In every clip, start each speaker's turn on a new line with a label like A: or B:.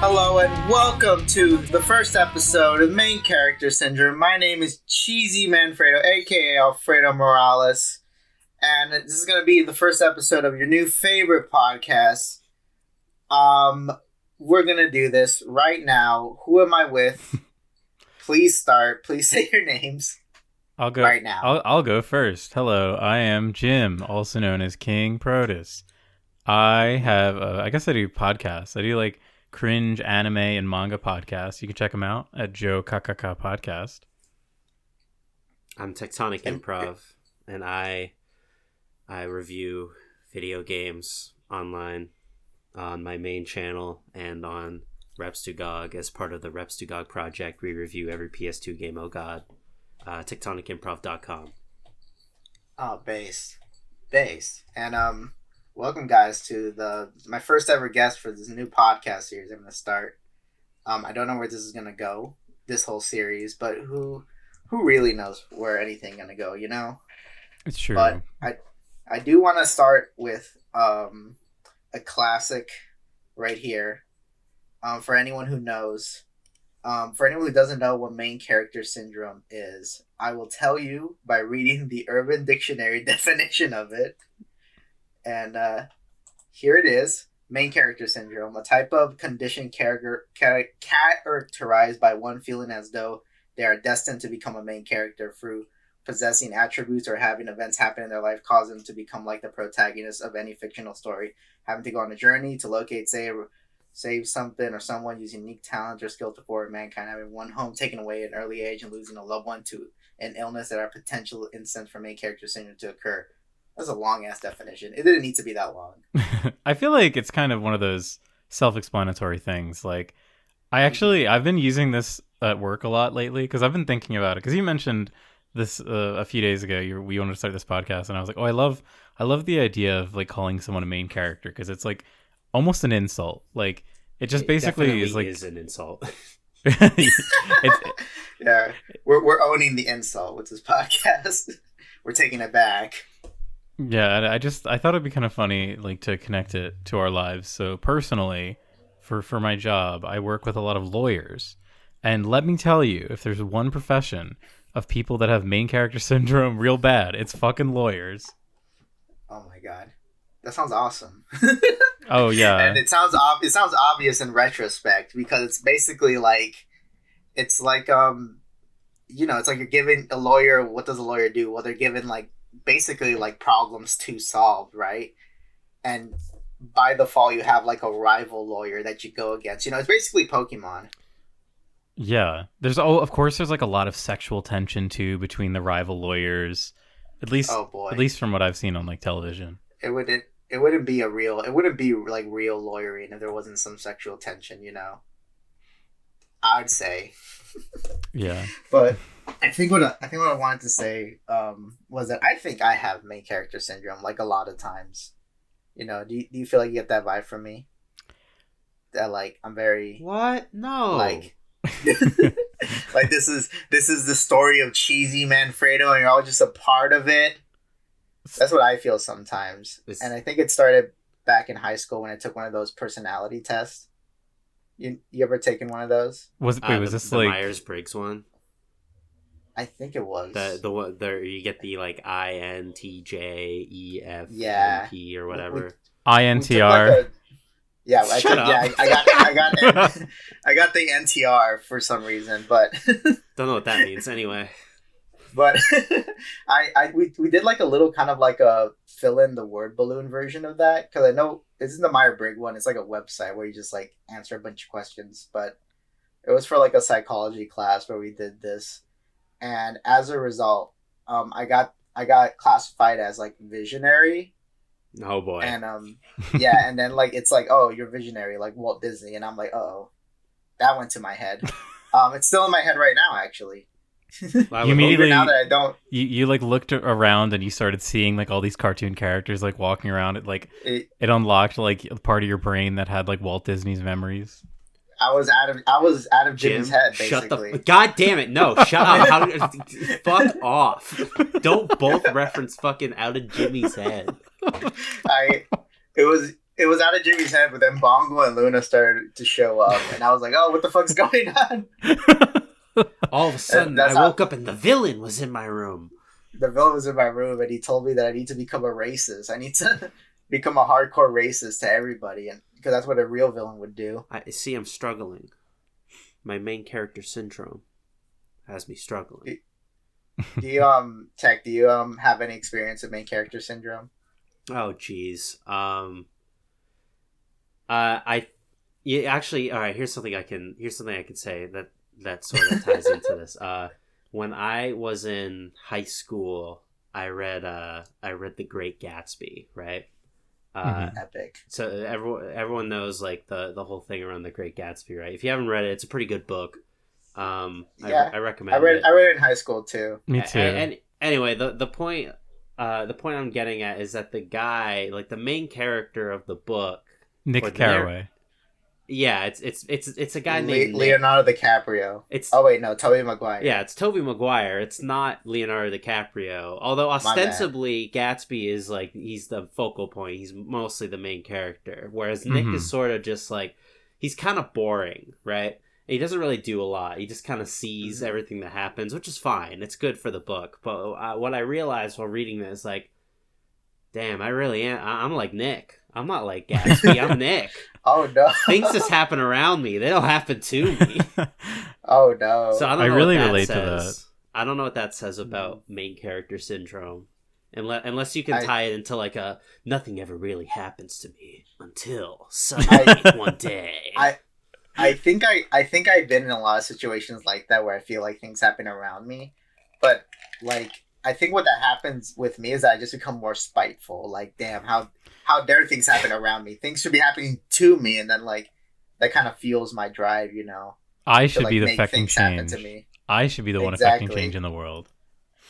A: Hello and welcome to the first episode of Main Character Syndrome. My name is Cheesymanfredo, aka Alfredo Morales, and this is going to be the first episode of your new favorite podcast. We're going to do this right now. Who am I with? Please start. Please say your names.
B: I'll go
A: right now.
B: I'll go first. Hello, I am Jim, also known as King Protus. I have, I guess I do podcasts. I do like cringe anime and manga podcasts. You can check them out at Joe KKK Podcast.
C: I'm Tectonic Improv, and I review video games online on my main channel and on Reps to GOG as part of the Reps to GOG project. We review every PS2 game. Oh God, TectonicImprov.com.
A: Oh, bass, and welcome, guys, to my first ever guest for this new podcast series. I'm going to start. I don't know where this is going to go, this whole series, but who really knows where anything going to go, you know?
B: It's true.
A: But I do want to start with a classic right here. For anyone who knows, for anyone who doesn't know what main character syndrome is, I will tell you by reading the Urban Dictionary definition of it. And here it is. Main character syndrome, a type of condition characterized by one feeling as though they are destined to become a main character through possessing attributes or having events happen in their life cause them to become like the protagonist of any fictional story, having to go on a journey to locate, save something or someone using unique talent or skill to forward mankind, having one home taken away at an early age and losing a loved one to an illness that are potential instance for main character syndrome to occur. That's a long-ass definition. It didn't need to be that long.
B: I feel like it's kind of one of those self-explanatory things. Like, I've been using this at work a lot lately because I've been thinking about it. Because you mentioned this a few days ago. We wanted to start this podcast, and I was like, oh, I love the idea of like calling someone a main character because it's like almost an insult. Like, it just basically is like
C: is an insult.
A: Yeah, we're owning the insult with this podcast. We're taking it back.
B: Yeah, I thought it'd be kind of funny, like, to connect it to our lives. So personally, for my job, I work with a lot of lawyers, and let me tell you, if there's one profession of people that have main character syndrome real bad, it's fucking lawyers.
A: Oh my god, that sounds awesome.
B: Oh yeah,
A: and it sounds obvious in retrospect because it's basically like, it's like it's like you're giving a lawyer, what does a lawyer do? Well, they're given like basically like problems to solve, right? And by default you have like a rival lawyer that you go against. It's basically Pokemon.
B: Yeah, of course there's like a lot of sexual tension too between the rival lawyers, at least from what I've seen on like television. It
A: wouldn't be like real lawyering if there wasn't some sexual tension, I'd say. Yeah, but I think what I wanted to say was that I think I have main character syndrome like a lot of times. Do you feel like you get that vibe from me? That like I'm very
C: what? No,
A: like like this is the story of Cheesymanfredo and you're all just a part of it. That's what I feel sometimes, and I think it started back in high school when I took one of those personality tests. You ever taken one of those?
B: Was this like
C: Myers-Briggs one?
A: I think it was
C: the one there. You get the like INTJEF P or whatever.
B: INTR.
A: I got the NTR for some reason, but
C: don't know what that means anyway.
A: But we did like a little kind of like a fill in the word balloon version of that because I know this is the Myers-Briggs one. It's like a website where you just like answer a bunch of questions, but it was for like a psychology class where we did this, and as a result, I got classified as like visionary.
C: Oh boy.
A: And yeah, and then like it's like, oh, you're visionary like Walt Disney, and I'm like, oh, that went to my head. It's still in my head right now, actually.
B: You immediately
A: now that I don't.
B: You like looked around and you started seeing like all these cartoon characters like walking around. It unlocked like part of your brain that had like Walt Disney's memories.
A: I was out of Jimmy's
C: Jim,
A: head,
C: shut
A: basically.
C: God damn it! No, shut up! Fuck off! Don't both reference fucking out of Jimmy's head.
A: It was out of Jimmy's head, but then Bongo and Luna started to show up, and I was like, "Oh, what the fuck's going on?"
C: All of a sudden, I woke up and the villain was in my room.
A: The villain was in my room, and he told me that I need to become a racist. I need to become a hardcore racist to everybody, and because that's what a real villain would do.
C: I see. I'm struggling. My main character syndrome has me struggling.
A: Do you Tech? Do you have any experience with main character syndrome?
C: Oh, jeez. Actually, all right. Here's something I can say that sort of ties into this. When I was in high school, I read The Great Gatsby, right?
A: Epic.
C: So everyone knows like the whole thing around The Great Gatsby, right? If you haven't read it, it's a pretty good book. I recommend.
A: I read it in high school too.
B: Me too.
C: And anyway, the point I'm getting at is that the guy, like the main character of the book,
B: Nick Carraway.
C: Yeah, it's a guy named
A: Leonardo DiCaprio. Tobey Maguire.
C: Yeah, it's Tobey Maguire. It's not Leonardo DiCaprio. Although ostensibly Gatsby is like he's the focal point. He's mostly the main character, whereas Nick is sort of just like he's kind of boring, right? He doesn't really do a lot. He just kind of sees everything that happens, which is fine. It's good for the book. But what I realized while reading this, like, damn, I really am. I'm like Nick. I'm not like Gatsby. I'm Nick.
A: Oh no!
C: Things just happen around me. They don't happen to me.
A: Oh no!
C: So I
B: really relate to that.
C: I don't know what that says about main character syndrome, unless you can tie it into like a nothing ever really happens to me until suddenly one day.
A: I think I've been in a lot of situations like that where I feel like things happen around me, but like I think what that happens with me is that I just become more spiteful. Like, damn, how dare things happen around me? Things should be happening to me, and then like that kind of fuels my drive, you know.
B: I should be the affecting change. I should be the one affecting change in the world.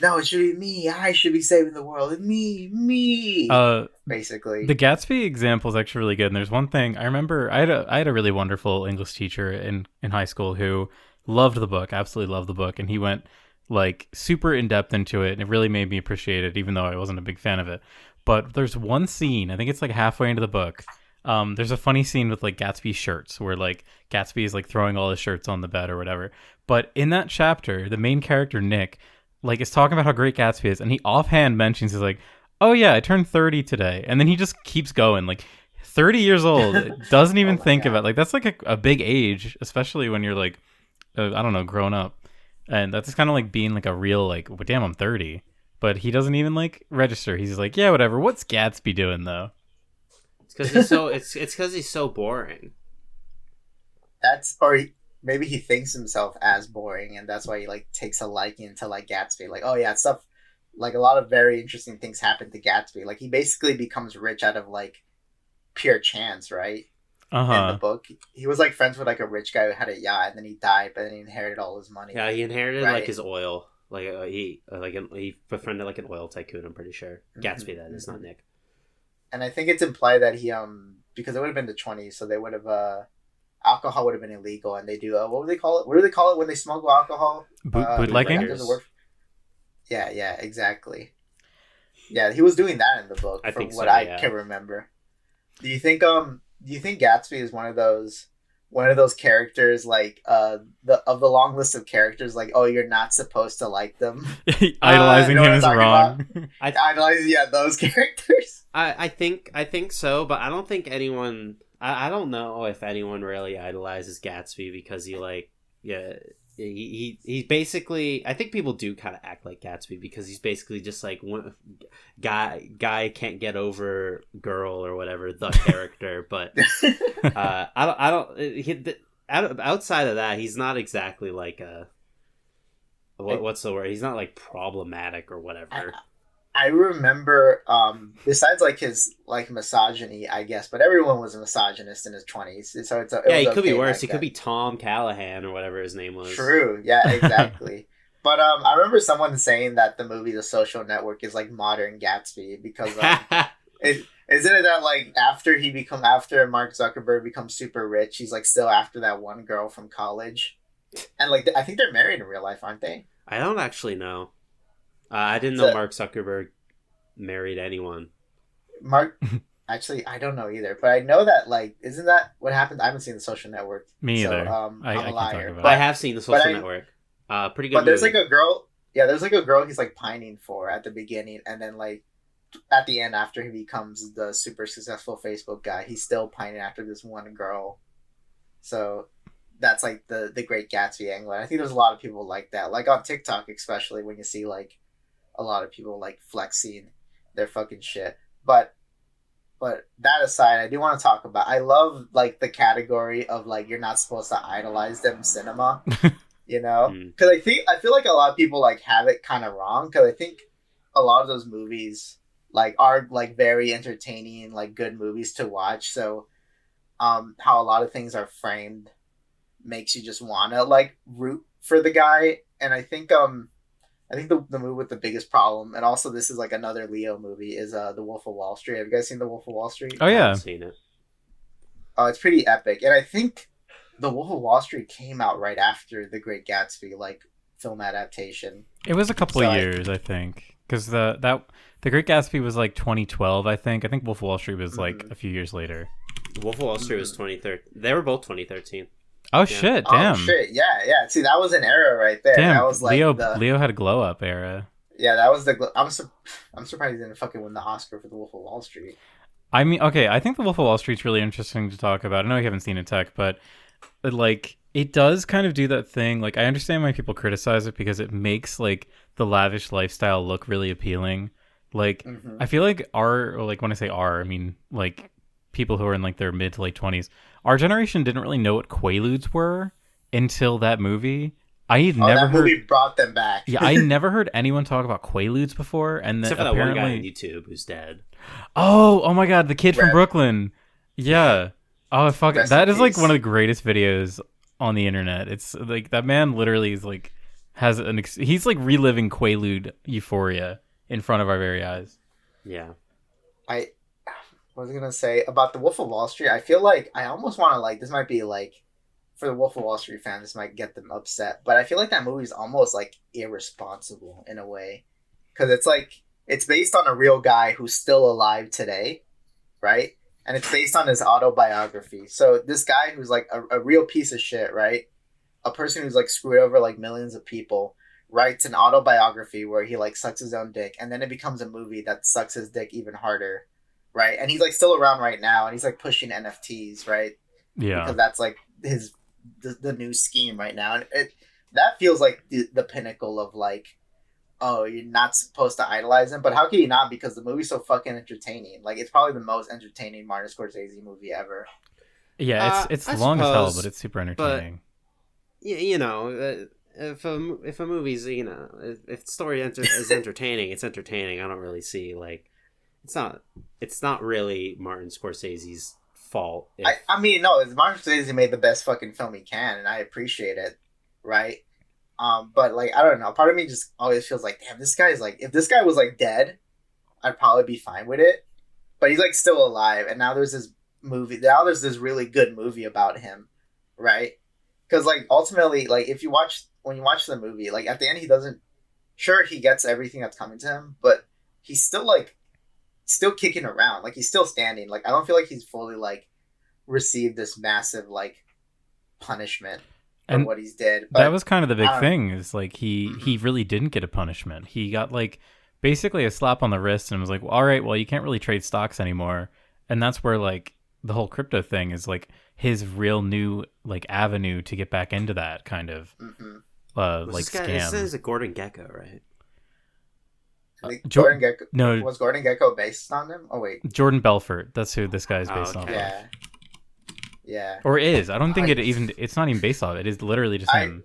A: No, it should be me. I should be saving the world. Me. Basically,
B: the Gatsby example is actually really good. And there's one thing I remember. I had a really wonderful English teacher in high school who loved the book, absolutely loved the book, and he went like super in depth into it, and it really made me appreciate it, even though I wasn't a big fan of it. But there's one scene, I think it's like halfway into the book. There's a funny scene with like Gatsby's shirts where like Gatsby is like throwing all his shirts on the bed or whatever. But in that chapter, the main character, Nick, like is talking about how great Gatsby is. And he offhand mentions, he's like, oh yeah, I turned 30 today. And then he just keeps going like 30 years old. Doesn't even think about like, that's like a big age, especially when you're like, I don't know, grown up. And that's kind of like being like a real like, well, damn, I'm 30. But he doesn't even like register. He's like, yeah, whatever. What's Gatsby doing though?
C: It's because he's so it's because he's so boring.
A: Maybe he thinks himself as boring, and that's why he like takes a liking to like Gatsby. Like, oh yeah, stuff like a lot of very interesting things happen to Gatsby. Like he basically becomes rich out of like pure chance, right? In the book, he was like friends with like a rich guy who had a yacht, and then he died, but then he inherited all his money.
C: Yeah, he inherited like his oil. Like he befriended like an oil tycoon. I'm pretty sure Gatsby that is, not Nick.
A: And I think it's implied that he because it would have been the 20s, so they would have alcohol would have been illegal, and they do what would they call it? What do they call it when they smuggle alcohol?
B: Bootlegging.
A: Yeah, exactly. Yeah, he was doing that in the book. I can remember. Do you think Gatsby is one of those characters like the long list of characters like, oh, you're not supposed to like them?
B: Idolizing him is wrong.
A: Idolizing those characters.
C: I think so, but I don't think anyone. I don't know if anyone really idolizes Gatsby because he basically. I think people do kind of act like Gatsby because he's basically just like one guy can't get over girl or whatever, the character. But outside of that, he's not exactly like a what's the word? He's not like problematic or whatever.
A: I remember, besides like his like misogyny, I guess, but everyone was a misogynist in his 20s. So
C: he could be worse. He could be Tom Callahan or whatever his name was.
A: True. Yeah, exactly. But I remember someone saying that the movie The Social Network is like modern Gatsby because Isn't it that like after Mark Zuckerberg becomes super rich, he's like still after that one girl from college, and like I think they're married in real life, aren't they?
C: I don't actually know. I didn't know
A: So
C: Mark Zuckerberg married anyone.
A: Mark, actually, I don't know either, but I know that like isn't that what happened? I haven't seen The Social Network.
B: Me either.
A: I'm
B: I
A: a
B: can't
A: liar.
B: talk about
C: But I
B: it.
C: have seen The Social Network. Pretty good.
A: But there's
C: movie.
A: like a girl. Yeah, there's like a girl he's like pining for at the beginning, and then like at the end after he becomes the super successful Facebook guy, he's still pining after this one girl. So that's like the Great Gatsby angle. And I think there's a lot of people like that, like on TikTok, especially when you see like a lot of people like flexing their fucking shit. But that aside, I do want to talk about. I love like the category of like you're not supposed to idolize them cinema. You know, because I feel like a lot of people like have it kind of wrong, because I think a lot of those movies like are like very entertaining, like good movies to watch. So how a lot of things are framed makes you just want to like root for the guy. And I think the movie with the biggest problem, and also this is like another Leo movie, is The Wolf of Wall Street. Have you guys seen The Wolf of Wall Street?
B: Oh
C: I
B: yeah,
C: haven't seen it.
A: Oh, it's pretty epic. And I think The Wolf of Wall Street came out right after The Great Gatsby, like film adaptation.
B: it was a couple of years, I think, because the Great Gatsby was like 2012, I think. I think Wolf of Wall Street was like a few years later.
C: Wolf of Wall Street was 2013. They were both 2013.
B: Oh shit! Damn.
A: Oh shit! Yeah. See, that was an era right there.
B: Damn.
A: That was like
B: Leo had a glow up era.
A: Yeah, that was the. I'm surprised he didn't fucking win the Oscar for The Wolf of Wall Street.
B: I mean, okay, I think The Wolf of Wall Street's really interesting to talk about. I know you haven't seen it, Tech, but like it does kind of do that thing. Like I understand why people criticize it, because it makes like the lavish lifestyle look really appealing. Like I feel like or like when I say our, I mean like people who are in like their mid to late 20s. Our generation didn't really know what Quaaludes were until that movie.
A: That movie brought them back.
B: Yeah, I never heard anyone talk about Quaaludes before, and then
C: Except for
B: apparently
C: that one guy on YouTube who's dead.
B: Oh my god, the kid from Brooklyn. Yeah. Oh fuck, that is like one of the greatest videos on the internet. It's like that man literally is like he's like reliving Quaalude euphoria in front of our very eyes.
C: Yeah.
A: What was I gonna say about The Wolf of Wall Street? I feel like I almost want to like this might be like for the Wolf of Wall Street fans, this might get them upset, but I feel like that movie is almost like irresponsible in a way, because it's like it's based on a real guy who's still alive today, right? And it's based on his autobiography. So this guy who's like a real piece of shit, right? A person who's like screwed over like millions of people writes an autobiography where he like sucks his own dick, and then it becomes a movie that sucks his dick even harder. Right, and he's like still around right now, and he's like pushing NFTs, right?
B: Yeah,
A: because that's like the new scheme right now, and that feels like the pinnacle of like, oh, you're not supposed to idolize him, but how can you not? Because the movie's so fucking entertaining. Like it's probably the most entertaining Martin Scorsese movie ever.
B: Yeah, it's long as hell, but it's super entertaining.
C: But, you know, if a movie's if the story is entertaining, it's entertaining. I don't really see like. It's not really Martin Scorsese's fault.
A: I mean, no, Martin Scorsese made the best fucking film he can, and I appreciate it, right? But like, I don't know. Part of me just always feels like, damn, this guy's like, if this guy was like dead, I'd probably be fine with it. But he's like still alive, and now there's this movie. Now there's this really good movie about him, right? Because like ultimately, like when you watch the movie, like at the end, he doesn't. Sure, he gets everything that's coming to him, but he's still like. Still kicking around, like he's still standing. Like I don't feel like he's fully like received this massive like punishment for what he's did.
B: But that was kind of the big thing, is like he really didn't get a punishment. He got like basically a slap on the wrist and was like, well, all right, well, you can't really trade stocks anymore. And that's where like the whole crypto thing is like his real new like avenue to get back into that kind of like scam.
C: This is a Gordon Gekko, right?
A: Gordon Gekko. No, was Gordon Gekko based on him? Oh wait,
B: Jordan Belfort. That's who this guy is based on.
A: Yeah.
B: Or is? I don't think it's not even based off. It is literally just him.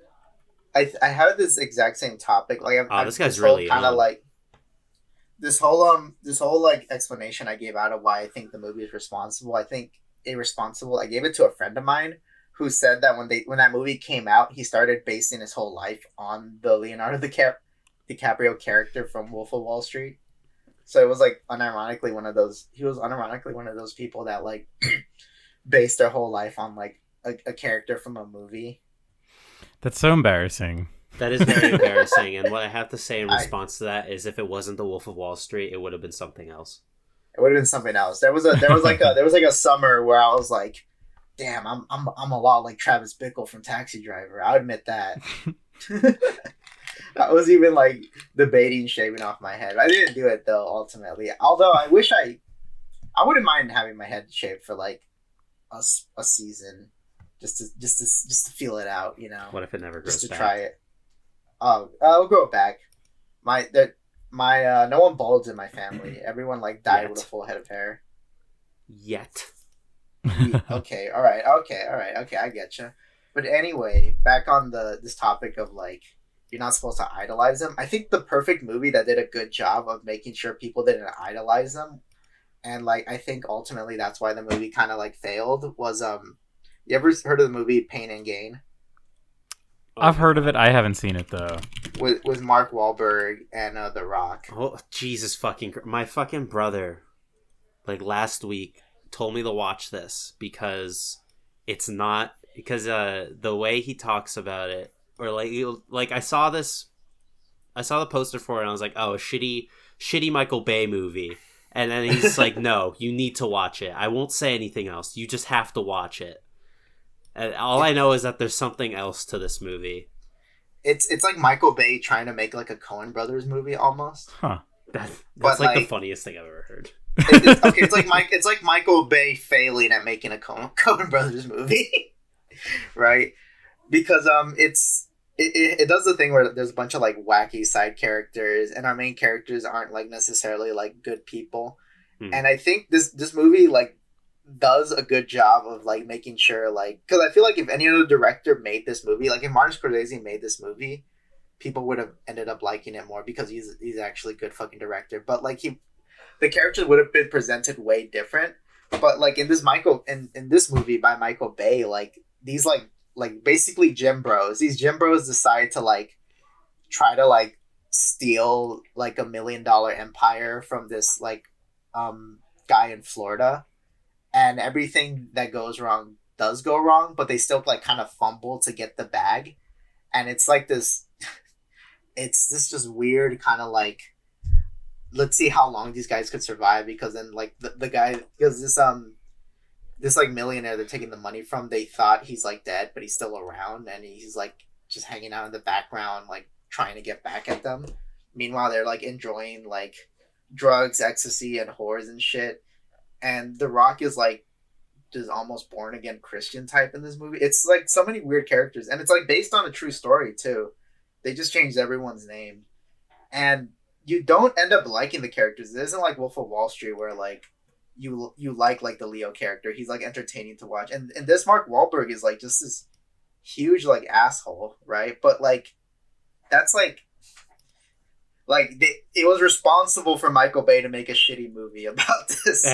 A: I had this exact same topic. Like,
C: this guy's really
A: kind of like this whole like explanation I gave out of why I think the movie is responsible. I think irresponsible. I gave it to a friend of mine who said that when that movie came out, he started basing his whole life on the Leonardo DiCaprio character from Wolf of Wall Street. So it was like unironically one of those. He was unironically one of those people that like based their whole life on like a character from a movie.
B: That's so embarrassing.
C: That is very embarrassing. And what I have to say in response to that is, if it wasn't The Wolf of Wall Street, it would have been something else.
A: It would have been something else. There was like a summer where I was like, damn, I'm a lot like Travis Bickle from Taxi Driver. I'll admit that. I was even like debating shaving off my head. I didn't do it though, ultimately. Although I wish I wouldn't mind having my head shaved for like a season, just to feel it out, you know.
C: What if it never grows back?
A: Just to try it. Oh, I'll grow it back. My no one balds in my family. Everyone like died with a full head of hair.
C: Yet.
A: Okay, all right, I get you. But anyway, back on this topic of like you're not supposed to idolize them. I think the perfect movie that did a good job of making sure people didn't idolize them, and like I think ultimately that's why the movie kind of like failed, was you ever heard of the movie Pain and Gain?
B: I've heard of it. I haven't seen it though.
A: With Mark Wahlberg and The Rock.
C: Oh Jesus fucking! My fucking brother, like last week, told me to watch this because it's not because the way he talks about it, or like I saw the poster for it and I was like, oh, a shitty Michael Bay movie, and then he's like, no, you need to watch it. I won't say anything else. You just have to watch it. And all I know is that there's something else to this movie.
A: It's like Michael Bay trying to make like a Coen Brothers movie almost.
B: Huh.
C: That's like the funniest thing I've ever heard.
A: It's like Michael Bay failing at making a Coen Brothers movie, right? Because it does the thing where there's a bunch of like wacky side characters, and our main characters aren't like necessarily like good people. And I think this movie like does a good job of like making sure, like, because I feel like if any other director made this movie, like if Martin Scorsese made this movie, people would have ended up liking it more because he's actually a good fucking director. But like the characters would have been presented way different. But like in this movie by Michael Bay, like these like basically gym bros, these gym bros decide to like try to like steal like $1 million empire from this like guy in Florida, and everything that goes wrong does go wrong, but they still like kind of fumble to get the bag. And it's like this it's this just weird kind of like, let's see how long these guys could survive, because then like the guy, because this like millionaire they're taking the money from, they thought he's like dead, but he's still around, and he's like just hanging out in the background like trying to get back at them. Meanwhile they're like enjoying like drugs, ecstasy, and whores and shit. And The Rock is like just almost born again Christian type in this movie. It's like so many weird characters, and it's like based on a true story too. They just changed everyone's name, and you don't end up liking the characters. It isn't like Wolf of Wall Street where like you like the Leo character. He's like entertaining to watch, and this Mark Wahlberg is like just this huge like asshole, right? But like that's like it was responsible for Michael Bay to make a shitty movie about this.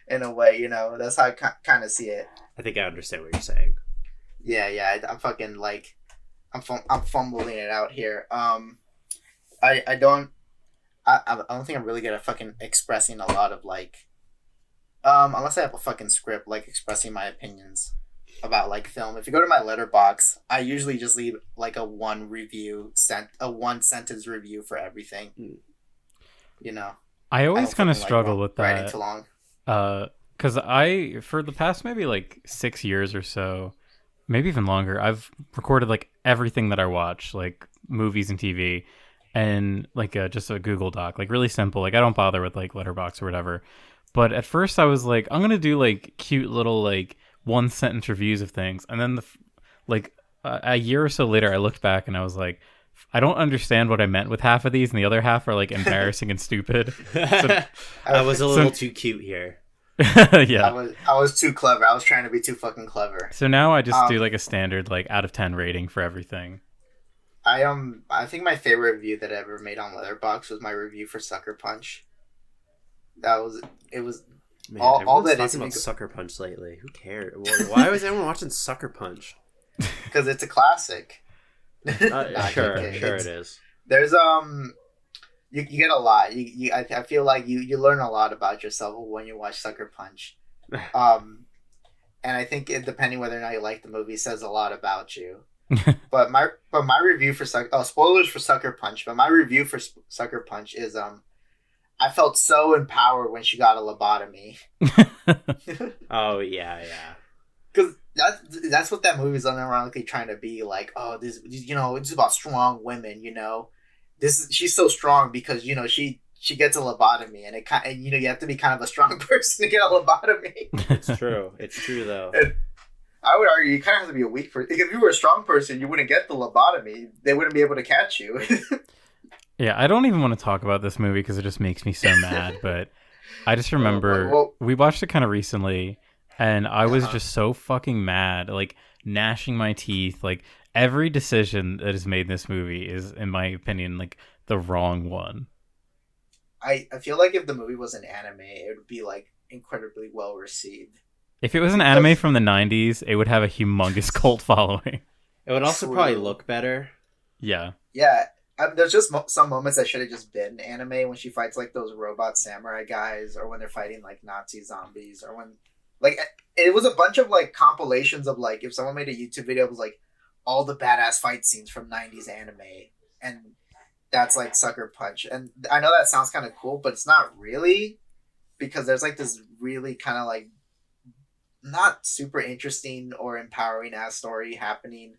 A: In a way, you know, that's how I kind of see it.
C: I think I understand what you're saying.
A: Yeah, I'm fucking like, I'm fumbling it out here. I don't think I'm really good at fucking expressing a lot of like, unless I have a fucking script, like expressing my opinions about like film. If you go to my letterbox, I usually just leave like a one sentence review for everything. You know,
B: I always kind of struggle with that.
A: Writing too long.
B: Because I, for the past maybe like 6 years or so, maybe even longer, I've recorded like everything that I watch, like movies and TV, and like just a Google Doc, like really simple. Like I don't bother with like Letterboxd or whatever. But at first I was like, I'm gonna do like cute little like 1-sentence reviews of things, and then a year or so later, I looked back and I was like, I don't understand what I meant with half of these, and the other half are like embarrassing and stupid. So,
C: I was a little too cute here.
B: Yeah,
A: I was too clever. I was trying to be too fucking clever.
B: So now I just do like a standard like out of 10 rating for everything.
A: I think my favorite review that I ever made on Letterboxd was my review for Sucker Punch. It was
C: Man,
A: all that
C: talking about Sucker Punch lately. Who cares? Why was everyone watching Sucker Punch?
A: Because it's a classic.
C: Sure it is.
A: There's you get a lot. I feel like you learn a lot about yourself when you watch Sucker Punch. And I think depending whether or not you like the movie says a lot about you. But my review for spoilers for Sucker Punch. But my review for Sucker Punch is I felt so empowered when she got a lobotomy.
C: Oh yeah.
A: Because that's what that movie is unironically trying to be. Like, oh, this it's about strong women. She's so strong because she gets a lobotomy, and you have to be kind of a strong person to get a lobotomy.
C: It's true though.
A: And I would argue you kind of have to be a weak person. If you were a strong person, you wouldn't get the lobotomy. They wouldn't be able to catch you.
B: Yeah, I don't even want to talk about this movie because it just makes me so mad. But I just remember we watched it kind of recently, and I was just so fucking mad, like gnashing my teeth. Like every decision that is made in this movie is, in my opinion, like the wrong one.
A: I feel like if the movie was an anime, it would be like incredibly well received.
B: If it was an anime from the 90s, it would have a humongous cult following.
C: It would also probably look better.
B: Yeah.
A: Yeah. There's just some moments that should have just been anime when she fights like those robot samurai guys, or when they're fighting like Nazi zombies, or when like it was a bunch of like compilations of like if someone made a YouTube video, it was like all the badass fight scenes from 90s anime, and that's like Sucker Punch. And I know that sounds kind of cool, but it's not really, because there's like this really kind of like not super interesting or empowering ass story happening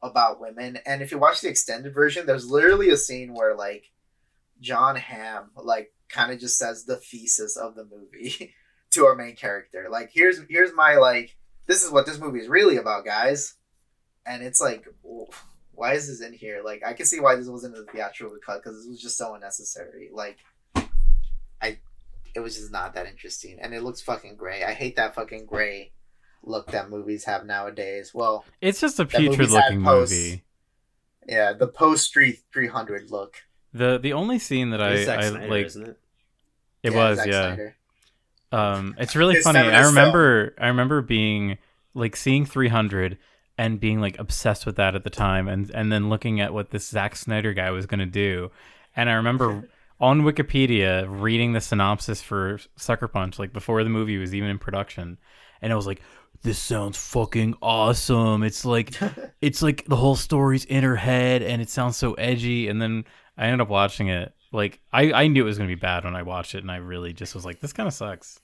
A: about women. And if you watch the extended version, there's literally a scene where like John Hamm like kind of just says the thesis of the movie to our main character. Like, here's my like, this is what this movie is really about, guys. And it's like, why is this in here? Like, I can see why this wasn't in the theatrical cut, because this was just so unnecessary. Like, it was just not that interesting, and it looks fucking gray. I hate that fucking gray look that movies have nowadays. Well,
B: it's just a putrid looking movie.
A: Yeah, the post Street 300 look.
B: The only scene that I
C: Snyder,
B: like,
C: isn't it?
B: It was
A: Zack Snyder.
B: It's really funny. I remember being like seeing 300 and being like obsessed with that at the time, and then looking at what this Zack Snyder guy was gonna do, and I remember on Wikipedia reading the synopsis for Sucker Punch like before the movie was even in production, and I was like, this sounds fucking awesome. It's like the whole story's in her head and it sounds so edgy. And then I ended up watching it. Like I knew it was gonna be bad when I watched it, and I really just was like, this kind of sucks.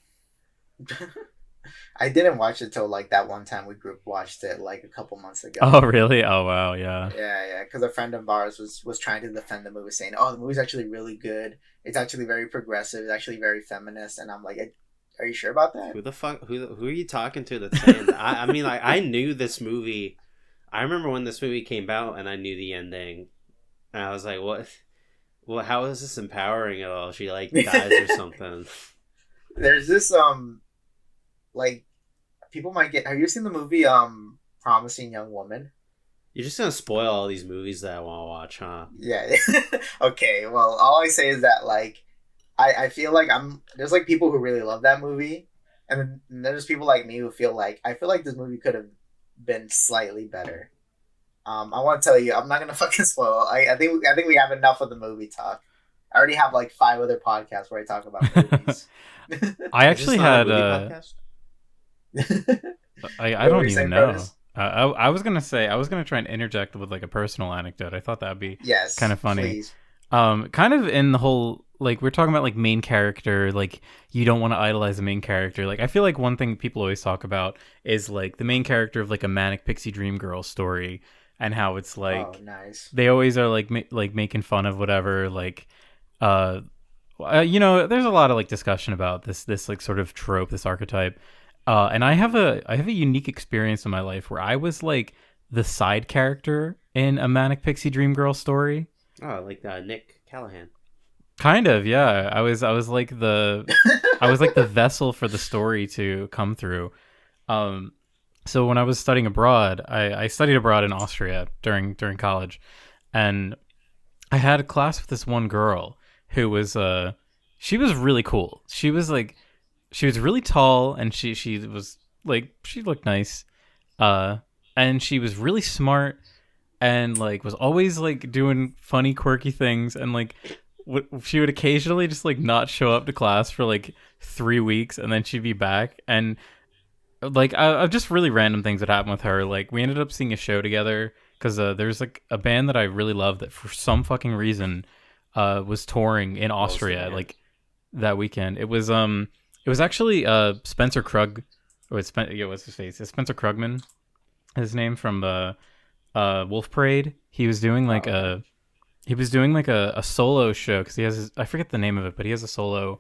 A: I didn't watch it till like that one time we group watched it like a couple months ago.
B: Oh really? Oh wow, yeah.
A: Yeah, because a friend of ours was trying to defend the movie, saying, "Oh, the movie's actually really good. It's actually very progressive. It's actually very feminist." And I'm like, "Are you sure about that?"
C: Who the fuck? Who are you talking to that's saying that? I mean, like, I knew this movie. I remember when this movie came out, and I knew the ending, and I was like, "What? Well, how is this empowering at all? She like dies or something."
A: There's this like, people might get. Have you seen the movie Promising Young Woman?
C: You're just gonna spoil all these movies that I want to watch, huh?
A: Yeah. Okay. Well, all I say is that like, I feel like there's like people who really love that movie, and then there's people like me who feel like this movie could have been slightly better. I want to tell you, I'm not gonna fucking spoil. I think we have enough of the movie talk. I already have like 5 other podcasts where I talk about movies.
B: I actually had
C: podcast?
B: I don't even know. I was gonna try and interject with like a personal anecdote. I thought that'd be kind of funny.
A: Please.
B: Kind of in the whole, like, we're talking about like main character, like you don't want to idolize the main character. Like I feel like one thing people always talk about is like the main character of like a Manic Pixie Dream Girl story, and how it's like
A: nice.
B: They always are like making fun of whatever, like there's a lot of like discussion about this like sort of trope, this archetype. And I have a unique experience in my life where I was like the side character in a Manic Pixie Dream Girl story.
C: Oh, like Nick Callahan.
B: Kind of, yeah. I was like the vessel for the story to come through. So when I was studying abroad, I studied abroad in Austria during college, and I had a class with this one girl who was she was really cool. She was really tall, and she was like, she looked nice, and she was really smart, and like was always like doing funny, quirky things, and like she would occasionally just like not show up to class for like 3 weeks, and then she'd be back. And like just really random things that happened with her. Like we ended up seeing a show together because there's like a band that I really love that for some fucking reason was touring in Austria like that weekend. It was actually Spencer Krug, or what's his face? It's Spencer Krugman, his name, from Wolf Parade. He was doing like a solo show because he has I forget the name of it, but he has a solo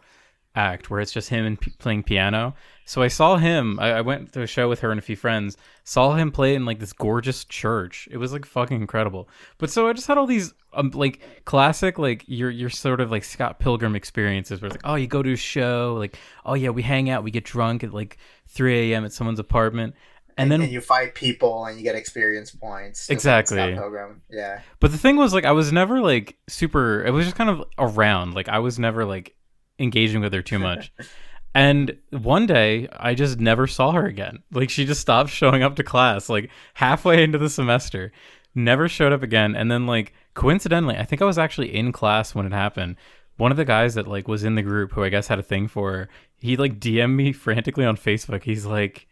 B: act where it's just him and playing piano. So I saw him. I went to a show with her and a few friends. Saw him play in like this gorgeous church. It was like fucking incredible. But so I just had all these like classic like your sort of like Scott Pilgrim experiences where it's like, oh, you go to a show, like, oh yeah, we hang out, we get drunk at like 3 a.m. at someone's apartment. And then
A: you fight people and you get experience points.
B: Exactly.
A: Like Scott Pilgrim. Yeah.
B: But the thing was, like, I was never like super. It was just kind of around. Like I was never like engaging with her too much. And one day I just never saw her again. Like she just stopped showing up to class like halfway into the semester. Never showed up again. And then like coincidentally, I think I was actually in class when it happened. One of the guys that like was in the group who I guess had a thing for her, he like DM'd me frantically on Facebook. He's like,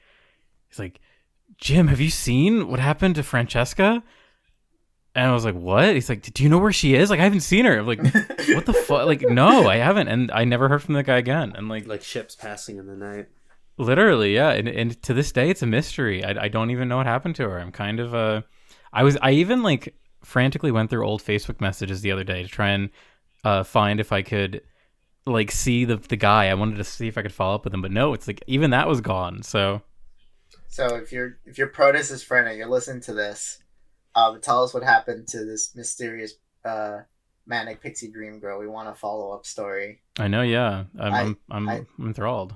B: Jim, have you seen what happened to Francesca? And I was like, what? He's like, do you know where she is? Like, I haven't seen her. I'm like, what the fuck? Like, no, I haven't. And I never heard from the guy again. And like
C: ships passing in the night.
B: Literally, yeah. And to this day, it's a mystery. I don't even know what happened to her. I'm kind of, I even like frantically went through old Facebook messages the other day to try and find if I could like see the guy. I wanted to see if I could follow up with him. But no, it's like, even that was gone. So
A: if you're Protus' friend and you're listening to this, tell us what happened to this mysterious manic pixie dream girl. We want a follow-up story.
B: I know, yeah. I'm enthralled.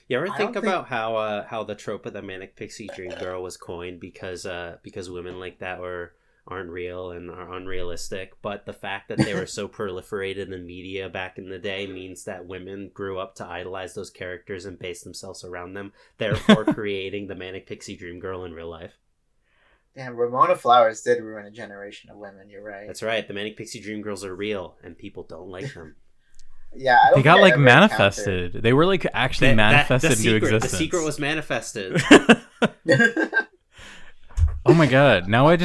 C: You ever think about how the trope of the manic pixie dream girl was coined because women like that aren't real and are unrealistic, but the fact that they were so proliferated in the media back in the day means that women grew up to idolize those characters and base themselves around them, therefore creating the manic pixie dream girl in real life.
A: Damn, Ramona Flowers did ruin a generation of women. You're right.
C: That's right. The manic pixie dream girls are real, and people don't like them.
A: Yeah,
B: they got like manifested. Encountered. They were like actually manifested into existence.
C: The secret was manifested.
B: Oh my god! Now I'm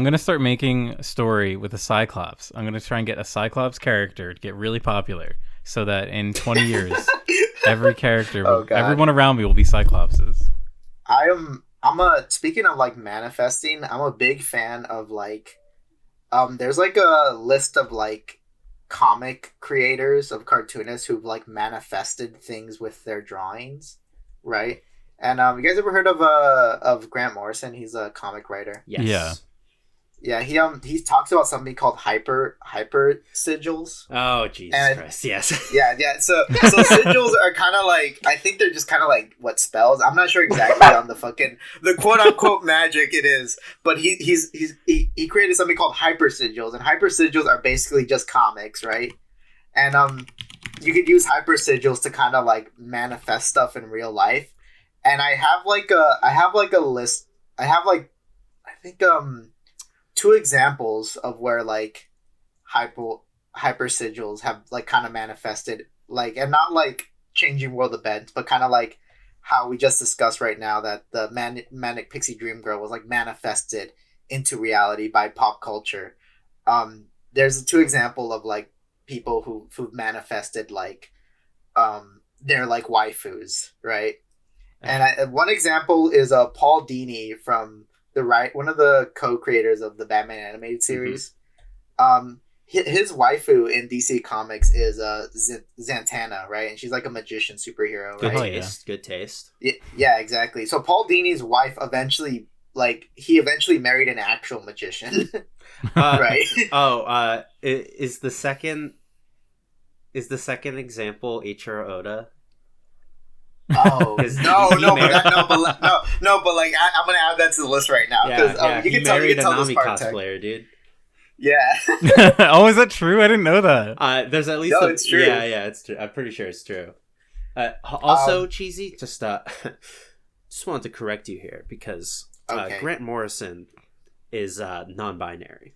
B: gonna start making a story with a Cyclops. I'm gonna try and get a Cyclops character to get really popular, so that in 20 years, every character, everyone around me will be Cyclopses.
A: Speaking of like manifesting, I'm a big fan of like, there's like a list of like comic creators of cartoonists who've like manifested things with their drawings, right? And you guys ever heard of Grant Morrison? He's a comic writer.
C: Yes.
A: Yeah, he talks about something called hyper sigils.
C: Oh, Jesus Christ! Yes.
A: Yeah. So sigils are kind of like, I think they're just kind of like what spells. I'm not sure exactly on the quote unquote magic it is, but he created something called hyper sigils, and hyper sigils are basically just comics, right? And you could use hyper sigils to kind of like manifest stuff in real life. And I have a list. I think 2 examples of where like hyper sigils have like kind of manifested, like, and not like changing world events, but kind of like how we just discussed right now that the manic pixie dream girl was like manifested into reality by pop culture. There's 2 example of like people who've manifested like they're like waifus, right? And one example is Paul Dini from one of the co-creators of the Batman animated series. Mm-hmm. His waifu in DC Comics is Zatanna, right? And she's like a magician superhero, right?
C: Good taste.
A: Yeah, exactly. So Paul Dini's wife eventually married an actual magician, right?
C: Is the second example Eiichiro Oda?
A: Oh no! But like I'm gonna add that to the list right now because you can tell a Nami
C: cosplayer, dude.
A: Yeah.
B: Oh, is that true? I didn't know that.
C: There's at least
A: it's true.
C: Yeah, it's true. I'm pretty sure it's true. Also, Cheesy, just wanted to correct you here because Grant Morrison is non-binary.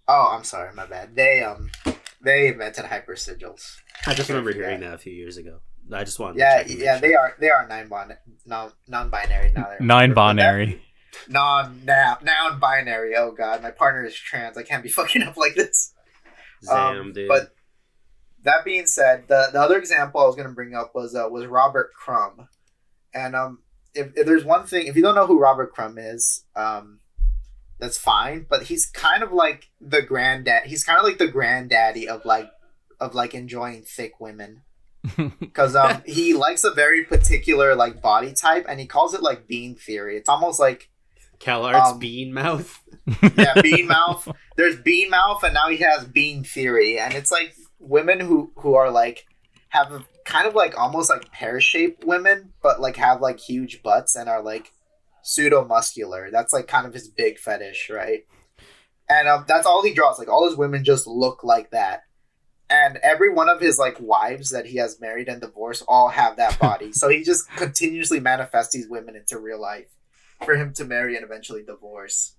A: Oh, I'm sorry, my bad. They invented hyper sigils.
C: I just remember hearing that a few years ago. I just wanted
A: Yeah,
C: to check
A: yeah, they are non-binary now.
B: Non-binary.
A: Non-binary. Oh god, my partner is trans. I can't be fucking up like this.
C: Dude.
A: But that being said, the other example I was gonna bring up was Robert Crumb, and if there's one thing, if you don't know who Robert Crumb is, that's fine. But he's kind of like the granddad. He's kind of like the granddaddy of enjoying thick women. Because he likes a very particular like body type, and he calls it like bean theory. It's almost like
C: CalArts bean mouth.
A: Yeah, bean mouth. There's bean mouth, and now he has bean theory, and it's like women who are like have a, kind of like almost like pear-shaped women, but like have like huge butts and are like pseudo muscular. That's like kind of his big fetish, right? And that's all he draws. Like all his women just look like that. And every one of his like wives that he has married and divorced all have that body. So he just continuously manifests these women into real life for him to marry and eventually divorce.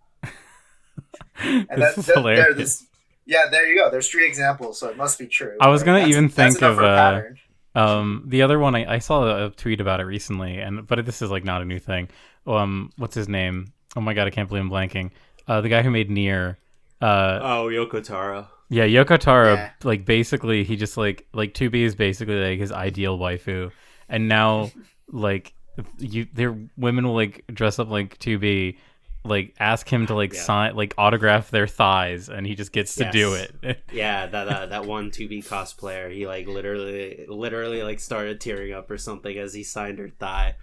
A: And
B: This is hilarious.
A: There you go. There's 3 examples, so it must be true.
B: I was gonna even think of the other one. I saw a tweet about it recently, but this is like not a new thing. What's his name? Oh my god, I can't believe I'm blanking. The guy who made Nier.
C: Yoko Taro.
B: Yeah, Yoko Taro, like, basically, he just, like 2B is basically, like, his ideal waifu. And now, like, their women will, like, dress up like 2B, like, ask him to, like, sign, like, autograph their thighs, and he just gets to do it.
C: Yeah, that one 2B cosplayer, he, like, literally, like, started tearing up or something as he signed her thigh.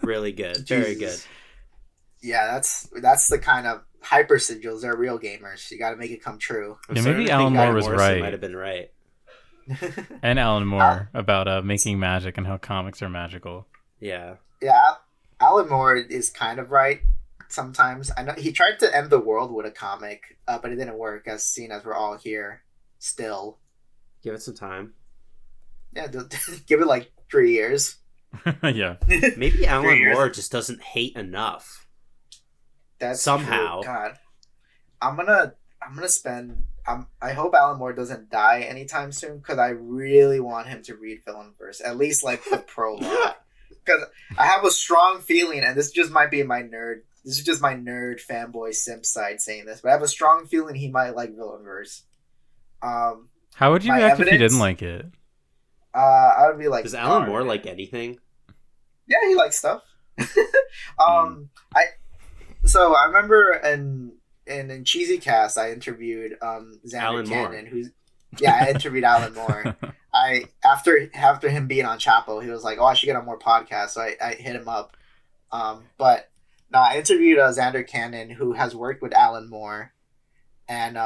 C: Really good. Very good.
A: Yeah, that's the kind of hyper sigils. They're real gamers. You got to make it come true.
B: Yeah, maybe Alan Moore was right.
C: Might have been right.
B: And Alan Moore about making magic and how comics are magical.
C: Yeah.
A: Yeah, Alan Moore is kind of right sometimes. I know he tried to end the world with a comic, but it didn't work. As seen as we're all here, still.
C: Give it some time.
A: Yeah, give it like 3 years.
B: Yeah.
C: Maybe Alan Moore just doesn't hate enough.
A: That's
C: somehow.
A: True. God, I'm gonna spend. I hope Alan Moore doesn't die anytime soon because I really want him to read Villainverse, at least like the prologue. Because I have a strong feeling, and this just might be my nerd. This is just my nerd fanboy simp side saying this, but I have a strong feeling he might like Villainverse.
B: How would you react if you didn't like it?
A: I would be like,
C: does Alan Moore like anything?
A: Yeah, he likes stuff. So I remember in Cheesy Cast I interviewed Xander Cannon, I interviewed Alan Moore. After him being on Chapo, he was like, "Oh, I should get on more podcasts." So I hit him up. But no, I interviewed Xander Cannon, who has worked with Alan Moore, and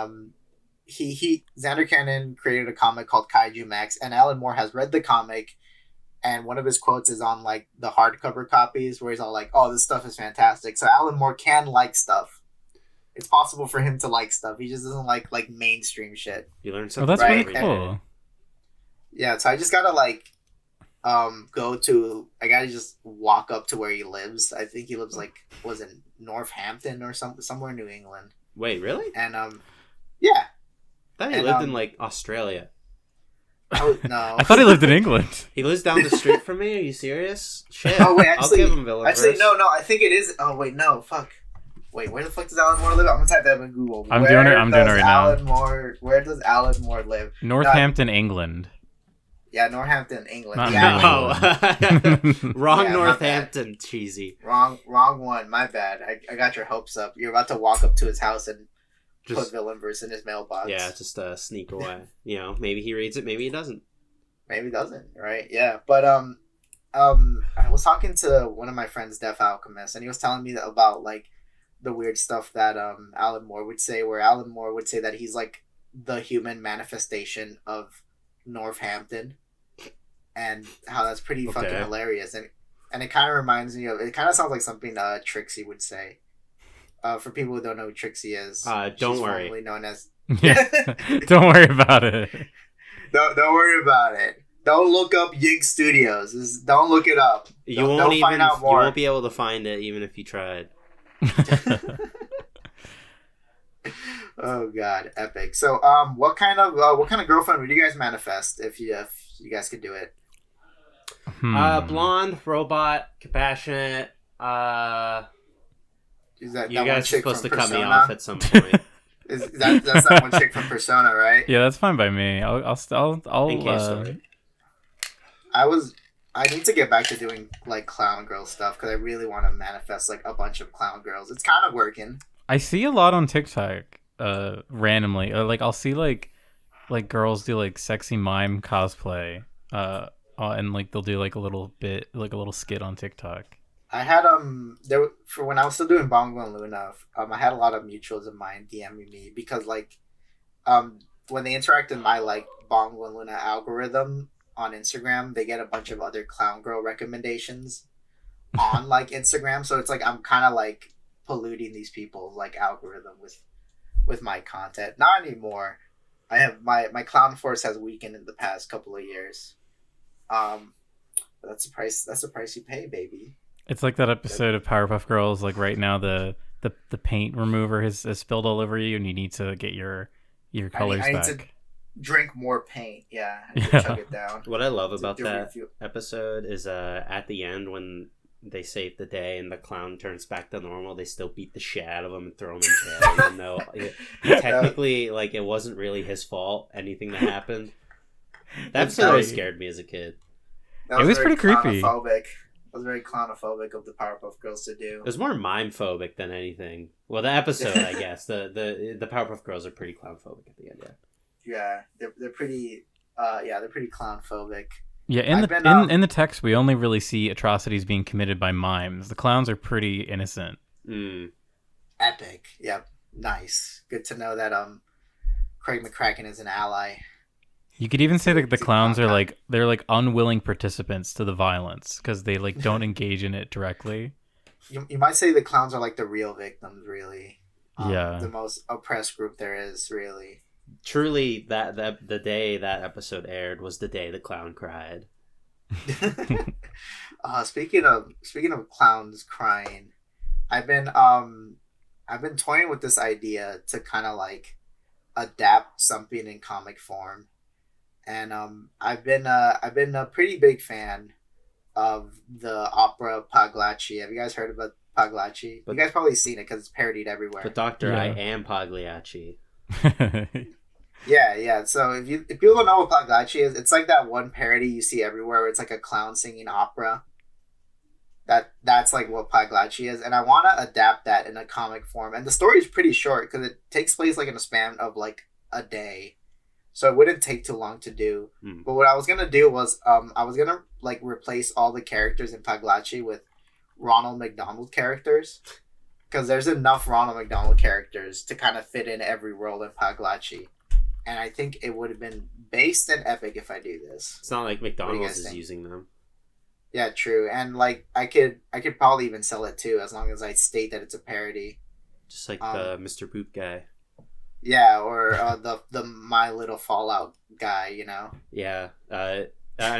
A: Xander Cannon created a comic called Kaiju Max, and Alan Moore has read the comic. And one of his quotes is on, like, the hardcover copies where he's all like, oh, this stuff is fantastic. So Alan Moore can like stuff. It's possible for him to like stuff. He just doesn't like mainstream shit.
C: You learn something.
B: That's pretty cool.
A: Yeah, so I just gotta, like, I gotta just walk up to where he lives. I think he lives, like, was in Northampton or somewhere in New England.
C: Wait, really?
A: And, yeah.
C: I thought he lived in, like, Australia.
A: Oh, no.
B: I thought he lived in England.
C: He lives down the street from me? Are you serious? Shit.
A: Oh, wait, actually,
C: I'll give him Villainverse.
A: Actually, no, I think it is. Oh, wait, no, fuck. Wait, where the fuck does Alan Moore live? I'm gonna type that in Google.
B: I'm doing it right now.
A: Where does Alan Moore live?
B: Northampton, England.
A: Yeah, Northampton, England.
C: Wrong Northampton, Cheesy.
A: Wrong one. My bad. I got your hopes up. You're about to walk up to his house and put Villainverse in his mailbox.
C: Yeah, just sneak away. You know, maybe he reads it, maybe he doesn't.
A: Maybe he doesn't, right? Yeah, but I was talking to one of my friends, Def Alchemist, and he was telling me about, like, the weird stuff that Alan Moore would say, where Alan Moore would say that he's, like, the human manifestation of Northampton, and how that's pretty fucking hilarious, and it kind of reminds me of, it kind of sounds like something Trixie would say. For people who don't know who Trixie is,
C: don't worry.
A: Formerly known as.
B: Don't worry about it.
A: Don't worry about it. Don't look up Yig Studios. Don't look it up.
C: You won't be able to find it even if you tried.
A: Oh God, epic. So, what kind of girlfriend would you guys manifest if you guys could do it?
C: Blonde, robot, compassionate.
A: Is that
C: You
A: that one
C: guys are
A: chick
C: supposed
A: from
C: to cut me
A: Persona?
C: off at some point.
A: That's that one chick from Persona, right?
B: Yeah, that's fine by me. I'll
C: In case story.
A: I need to get back to doing like clown girl stuff because I really want to manifest like a bunch of clown girls. It's kind of working.
B: I see a lot on TikTok, randomly. Like I'll see like girls do like sexy mime cosplay, and like they'll do like a little bit, like a little skit on TikTok.
A: I had for when I was still doing Bongo and Luna, I had a lot of mutuals of mine DMing me because like when they interact in my like Bongo and Luna algorithm on Instagram, they get a bunch of other clown girl recommendations on like Instagram. So it's like I'm kind of like polluting these people's like algorithm with my content. Not anymore. I have my clown force has weakened in the past couple of years. But that's the price. That's the price you pay, baby.
B: It's like that episode of Powerpuff Girls. Like right now, the paint remover has spilled all over you, and you need to get your colors
A: I
B: back.
A: need to drink more paint. Yeah, I need to chug it down.
C: What I love about that episode is at the end when they save the day and the clown turns back to normal, they still beat the shit out of him and throw him in jail. Even though technically, like, it wasn't really his fault, anything that happened. That episode always scared me as a kid.
B: It was pretty creepy.
A: It was very clownophobic of the Powerpuff Girls to do.
C: It was more mime-phobic than anything. Well, the episode, I guess. The Powerpuff Girls are pretty clown-phobic at the end,
A: yeah. Yeah, they're pretty they're pretty clown-phobic.
B: Yeah, in the text, we only really see atrocities being committed by mimes. The clowns are pretty innocent.
A: Epic. Yep. Nice. Good to know that Craig McCracken is an ally.
B: You could even say that the clowns are like they're like unwilling participants to the violence because they like don't engage in it directly.
A: You might say the clowns are like the real victims, really.
B: Yeah,
A: the most oppressed group there is, really.
C: Truly, that the day that episode aired was the day the clown cried.
A: Speaking of clowns crying, I've been toying with this idea to kind of like adapt something in comic form. And I've been a pretty big fan of the opera Pagliacci. Have you guys heard about Pagliacci? You guys probably seen it because it's parodied everywhere.
C: But Doctor, I am Pagliacci.
A: Yeah. So if people don't know what Pagliacci is, it's like that one parody you see everywhere where it's like a clown singing opera. That's like what Pagliacci is, and I want to adapt that in a comic form. And the story is pretty short because it takes place like in a span of like a day. So it wouldn't take too long to do. But what I was gonna do was I was gonna like replace all the characters in Pagliacci with Ronald McDonald characters, because there's enough Ronald McDonald characters to kind of fit in every role in Pagliacci. And I think it would have been based and epic if I do this.
C: It's not like McDonald's is using them.
A: Yeah, true. And like I could probably even sell it too, as long as I state that it's a parody.
C: Just like the Mr. Boot guy.
A: Yeah, or the My Little Fallout guy, you know?
C: Yeah. I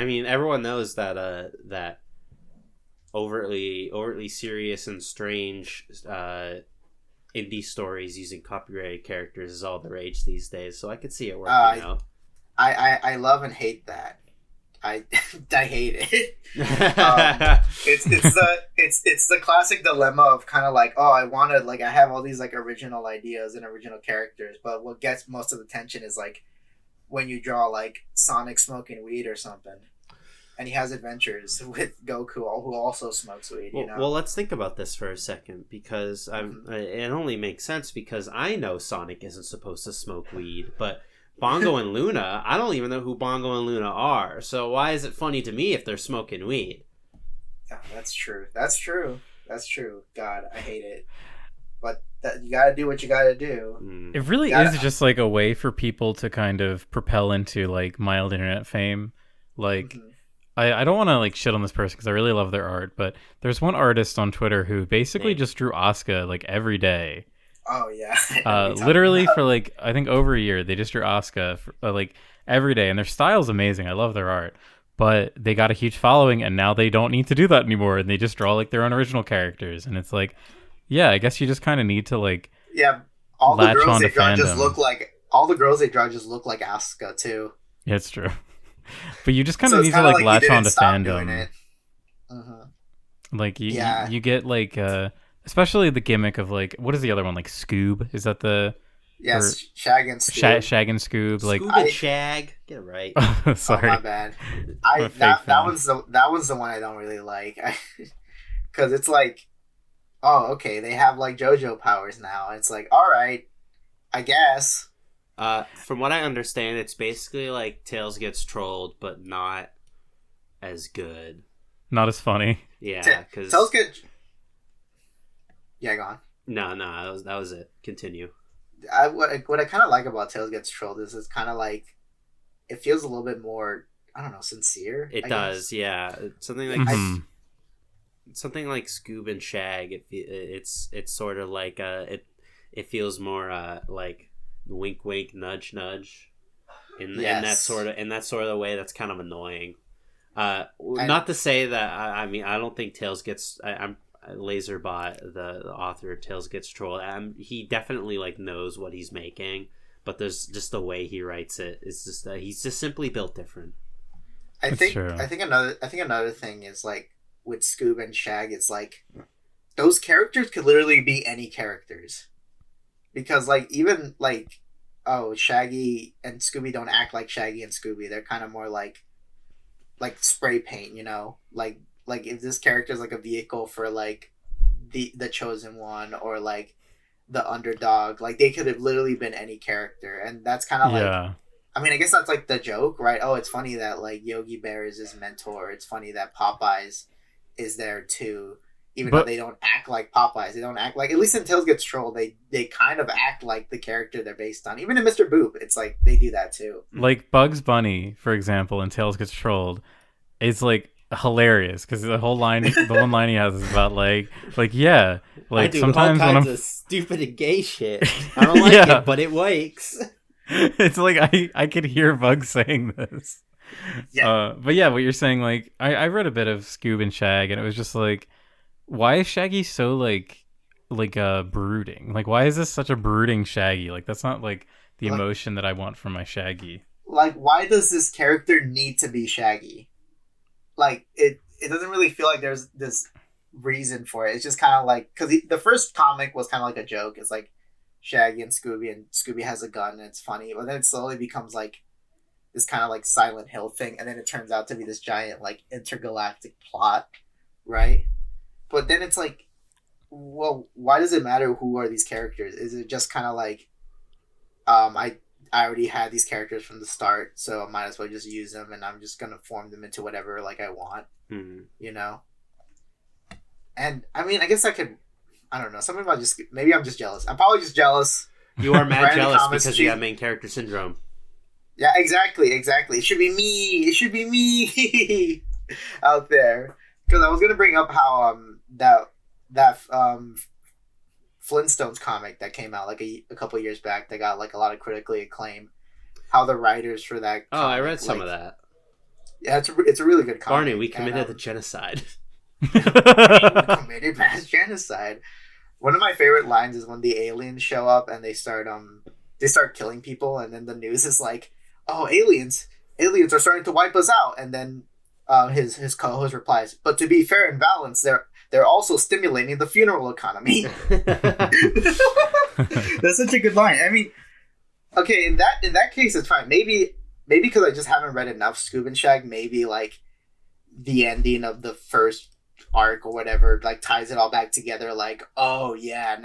C: mean, everyone knows that that overtly serious and strange indie stories using copyrighted characters is all the rage these days, so I could see it working out.
A: I love and hate that. I hate it. It's the classic dilemma of kind of like, oh, I have all these like original ideas and original characters, but what gets most of the attention is like when you draw like Sonic smoking weed or something, and he has adventures with Goku, who also smokes weed. You know?
C: Well, let's think about this for a second, because it only makes sense because I know Sonic isn't supposed to smoke weed, but Bongo and Luna, I don't even know who Bongo and Luna are, so why is it funny to me if they're smoking weed?
A: Yeah, that's true. God, I hate it. But you gotta do what you gotta do.
B: It really is just like a way for people to kind of propel into like mild internet fame. Like, I don't want to like shit on this person because I really love their art, but there's one artist on Twitter who basically just drew Asuka like every day.
A: Oh yeah.
B: Literally for like I think over a year they just drew Asuka for, like every day, and their style's amazing. I love their art, but they got a huge following, and now they don't need to do that anymore, and they just draw like their own original characters, and it's like, yeah, I guess you just kind of need to like.
A: Yeah, all the
B: latch
A: girls
B: on
A: they
B: to
A: draw just
B: fandom.
A: look like all the girls they draw just look like Asuka too.
B: Yeah, it's true. But you just kind
A: So
B: of
A: it's
B: need to
A: kind of
B: like
A: like he
B: latch on
A: didn't
B: to
A: stop doing
B: fandom.
A: it. Uh-huh.
B: Like
A: Yeah.
B: you get like especially the gimmick of like what is the other one, like Scoob? Is that the or
A: Yes, Shag and Scoob.
B: Shag and Scoob? Like
C: Scoob and Shag. Get it right.
A: Oh my
B: sorry,
A: bad.
B: I'm a
A: I
B: fake
A: that
B: fan.
A: one's the one I don't really like. Because it's like, oh, okay, they have like JoJo powers now. It's like, all right, I guess.
C: From what I understand, it's basically like Tails gets trolled, but not as good.
B: Not as funny.
C: Yeah, because
A: Tails get. Yeah, go on.
C: no, that was it. Continue.
A: What I kind of like about Tails Gets Trolled is it's kind of like it feels a little bit more, I don't know, sincere.
C: It
A: I
C: does,
A: guess.
C: yeah. Something like
B: Mhm.
C: something like Scoob and Shag. It's sort of like it feels more like wink wink nudge nudge, in that sort of the way that's kind of annoying. Not to say that I mean I don't think Tails gets I'm Laserbot, the author of Tales Gets Trolled. He definitely like knows what he's making, but there's just the way he writes it. It's just he's just simply built different.
A: I
B: That's true.
A: think another thing is like with Scoob and Shag is like those characters could literally be any characters, because like even like Shaggy and Scooby don't act like Shaggy and Scooby. They're kind of more like spray paint, you know, like if this character is like a vehicle for like the chosen one or like the underdog, like they could have literally been any character, and that's kind of like,
B: Yeah.
A: I mean, I guess that's like the joke, right? Oh, it's funny that like Yogi Bear is his mentor. It's funny that Popeyes is there too, even though they don't act like Popeyes. They don't act like, at least in Tails Gets Trolled, they kind of act like the character they're based on. Even in Mr. Boop, it's like they do that too.
B: Like Bugs Bunny, for example, in Tails Gets Trolled, it's like hilarious because the one line he has is about like yeah, like
C: I do
B: sometimes
C: all
B: when
C: kinds
B: I'm
C: of stupid and gay shit. I don't like
B: Yeah.
C: it, but it works.
B: It's like I could hear Bugs saying this.
A: Yeah.
B: But yeah, what you're saying, like I read a bit of Scoob and Shag, and it was just like, why is Shaggy so like brooding? Like, why is this such a brooding Shaggy? Like, that's not like the
A: Like-
B: emotion that I want from my Shaggy.
A: Like, why does this character need to be Shaggy? Like, it doesn't really feel like there's this reason for it. It's just kind of like, because the first comic was kind of like a joke. It's like Shaggy and Scooby has a gun, and it's funny. But then it slowly becomes like this kind of like Silent Hill thing, and then it turns out to be this giant like intergalactic plot, right? But then it's like, well, why does it matter who are these characters? Is it just kind of like, I already had these characters from the start, so I might as well just use them, and I'm just gonna form them into whatever like I want, you know? And I mean, I guess I could, I don't know, something about just, maybe I'm just jealous. I'm probably just jealous.
C: You are mad
A: Right in the
C: jealous
A: comments,
C: because you have main character syndrome.
A: Yeah, exactly. It should be me. It should be me out there. Because I was gonna bring up how that Flintstones comic that came out like a couple years back that got like a lot of critically acclaim. How the writers for that
C: Oh,
A: comic,
C: I read some of that.
A: Yeah, it's a really good comic.
C: Barney, we committed the genocide.
A: committed mass genocide. One of my favorite lines is when the aliens show up and they start killing people, and then the news is like, "Oh, aliens are starting to wipe us out," and then his co-host replies, "But to be fair and balanced, they're also stimulating the funeral economy." That's such a good line. I mean, okay, in that case, it's fine. Maybe because I just haven't read enough Scoob and Shag. Maybe like the ending of the first arc or whatever like ties it all back together. Like, oh yeah,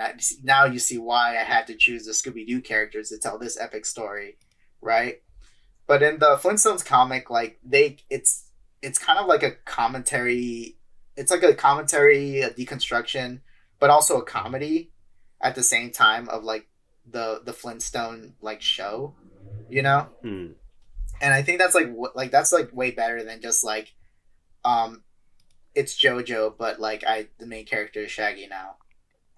A: now you see why I had to choose the Scooby-Doo characters to tell this epic story, right? But in the Flintstones comic, like it's kind of like a commentary. It's like a commentary, a deconstruction, but also a comedy at the same time of like the Flintstone like show, you know. And I think that's that's way better than just like it's JoJo, but like the main character is Shaggy now,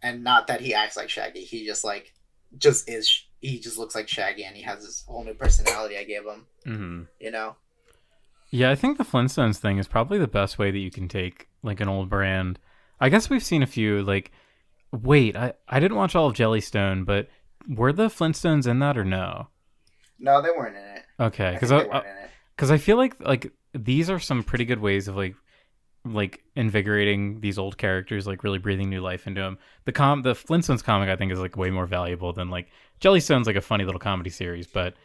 A: and not that he acts like Shaggy. He just he just looks like Shaggy, and he has this whole new personality I gave him.
B: Mm-hmm.
A: You know.
B: Yeah, I think the Flintstones thing is probably the best way that you can take like an old brand. I guess we've seen a few like. Wait, I didn't watch all of Jellystone, but Were the Flintstones in that or no?
A: No, they weren't in it.
B: Okay,
A: They weren't in it.
B: because I feel like these are some pretty good ways of like invigorating these old characters, like really breathing new life into them. The Flintstones comic I think is like way more valuable than like Jellystone's like a funny little comedy series, but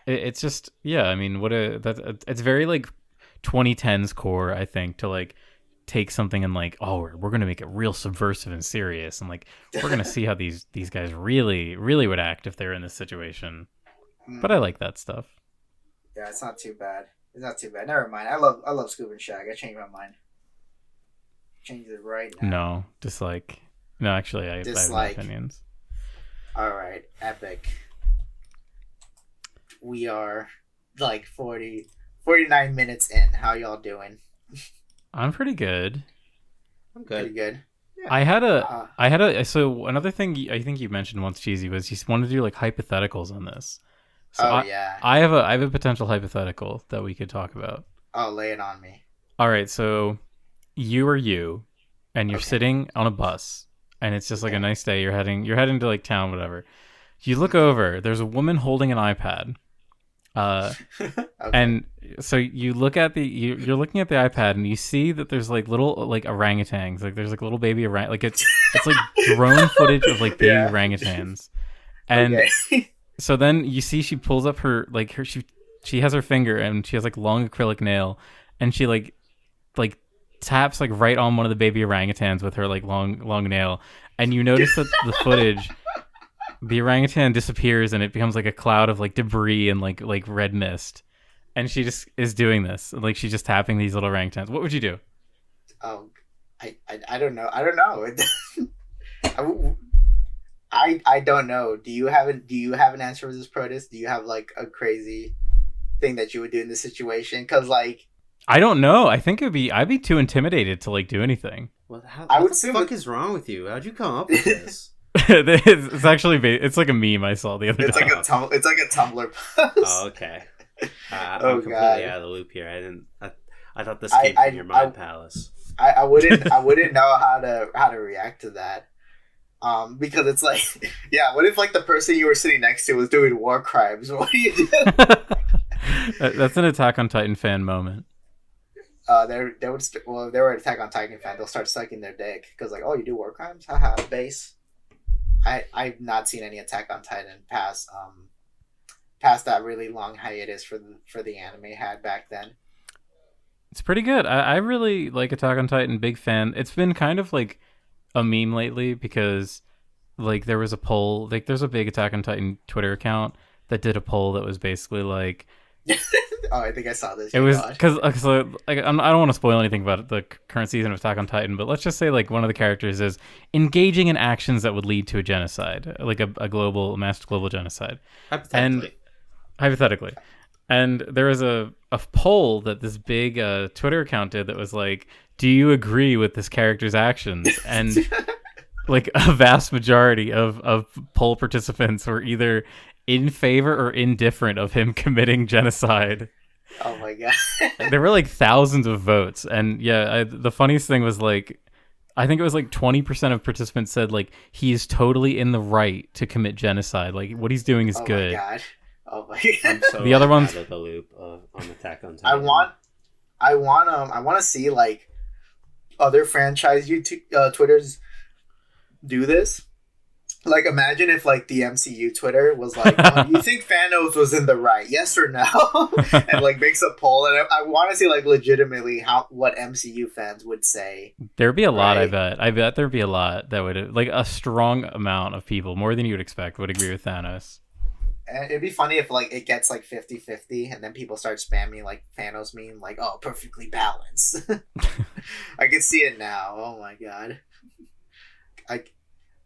B: it's just I mean it's very like 2010s core I think to like take something and like we're gonna make it real subversive and serious and like we're gonna see how these guys really would act if they're in this situation. But I like that stuff.
A: Yeah, it's not too bad. It's not too bad. Never mind. I love Scoob and Shag. I changed my mind. Changed it right now.
B: No, dislike. No, actually, I have my opinions.
A: All right, epic. We are like 49 minutes in. How y'all doing?
B: I'm pretty good.
C: I'm good.
A: Pretty good. Yeah.
B: I had a. So another thing I think you mentioned once, Cheesy, was you wanted to do like hypotheticals on this. So I have a potential hypothetical that we could talk about.
A: Oh, lay it on me.
B: All right, so you are you, and you're sitting on a bus, and it's just like a nice day. You're heading to like town, whatever. You look over. There's a woman holding an iPad. And so you look at you're looking at the iPad, and you see that there's like little like orangutans. Like there's like little baby like it's like drone footage of like baby orangutans, and. So then you see she pulls up she has her finger and she has like long acrylic nail and she like taps like right on one of the baby orangutans with her like long nail, and you notice that the footage the orangutan disappears and it becomes like a cloud of like debris and like red mist, and she just is doing this like she's just tapping these little orangutans. What would you do?
A: I don't know. I don't know. Do you have an answer for this, Protus? Do you have like a crazy thing that you would do in this situation? Because like
B: I don't know. I think I'd be too intimidated to like do anything.
C: What the fuck is wrong with you? How'd you come up with this?
B: It's actually it's like a meme I saw the other day.
A: It's like a Tumblr post.
C: Oh, okay. I'm completely out of the loop here. I thought this came from your mind palace.
A: I wouldn't know how to react to that. Because it's like, what if like the person you were sitting next to was doing war crimes? What do you do?
B: That's an Attack on Titan fan moment.
A: If they were an Attack on Titan fan, they'll start sucking their dick because like, oh, you do war crimes? Haha, base. I've not seen any Attack on Titan past that really long hiatus for the anime had back then.
B: It's pretty good. I really like Attack on Titan. Big fan. It's been kind of like a meme lately because like there was a poll, like there's a big Attack on Titan Twitter account that did a poll that was basically like
A: I think I saw this.
B: It was because like I don't want to spoil anything about the current season of Attack on Titan, but let's just say like one of the characters is engaging in actions that would lead to a genocide, like a mass global genocide. Hypothetically. And there was a poll that this big Twitter account did that was like, do you agree with this character's actions? And like a vast majority of poll participants were either in favor or indifferent of him committing genocide.
A: Oh my god.
B: There were like thousands of votes. And the funniest thing was like, I think it was like 20% of participants said like he is totally in the right to commit genocide. Like what he's doing is good.
A: Oh my god. Oh my god.
C: I'm so
B: the other ones
C: out of the loop on Attack on Titan.
A: I want to see like other franchise YouTube Twitters do this. Like imagine if like the MCU Twitter was like, do you think Thanos was in the right? Yes or no? And like makes a poll, and I want to see like legitimately what MCU fans would say.
B: There'd be a lot, I bet there'd be a lot that would like a strong amount of people, more than you would expect, would agree with Thanos.
A: And it'd be funny if like it gets like 50-50 and then people start spamming like Thanos meme like, oh, perfectly balanced. I can see it now. Oh my god.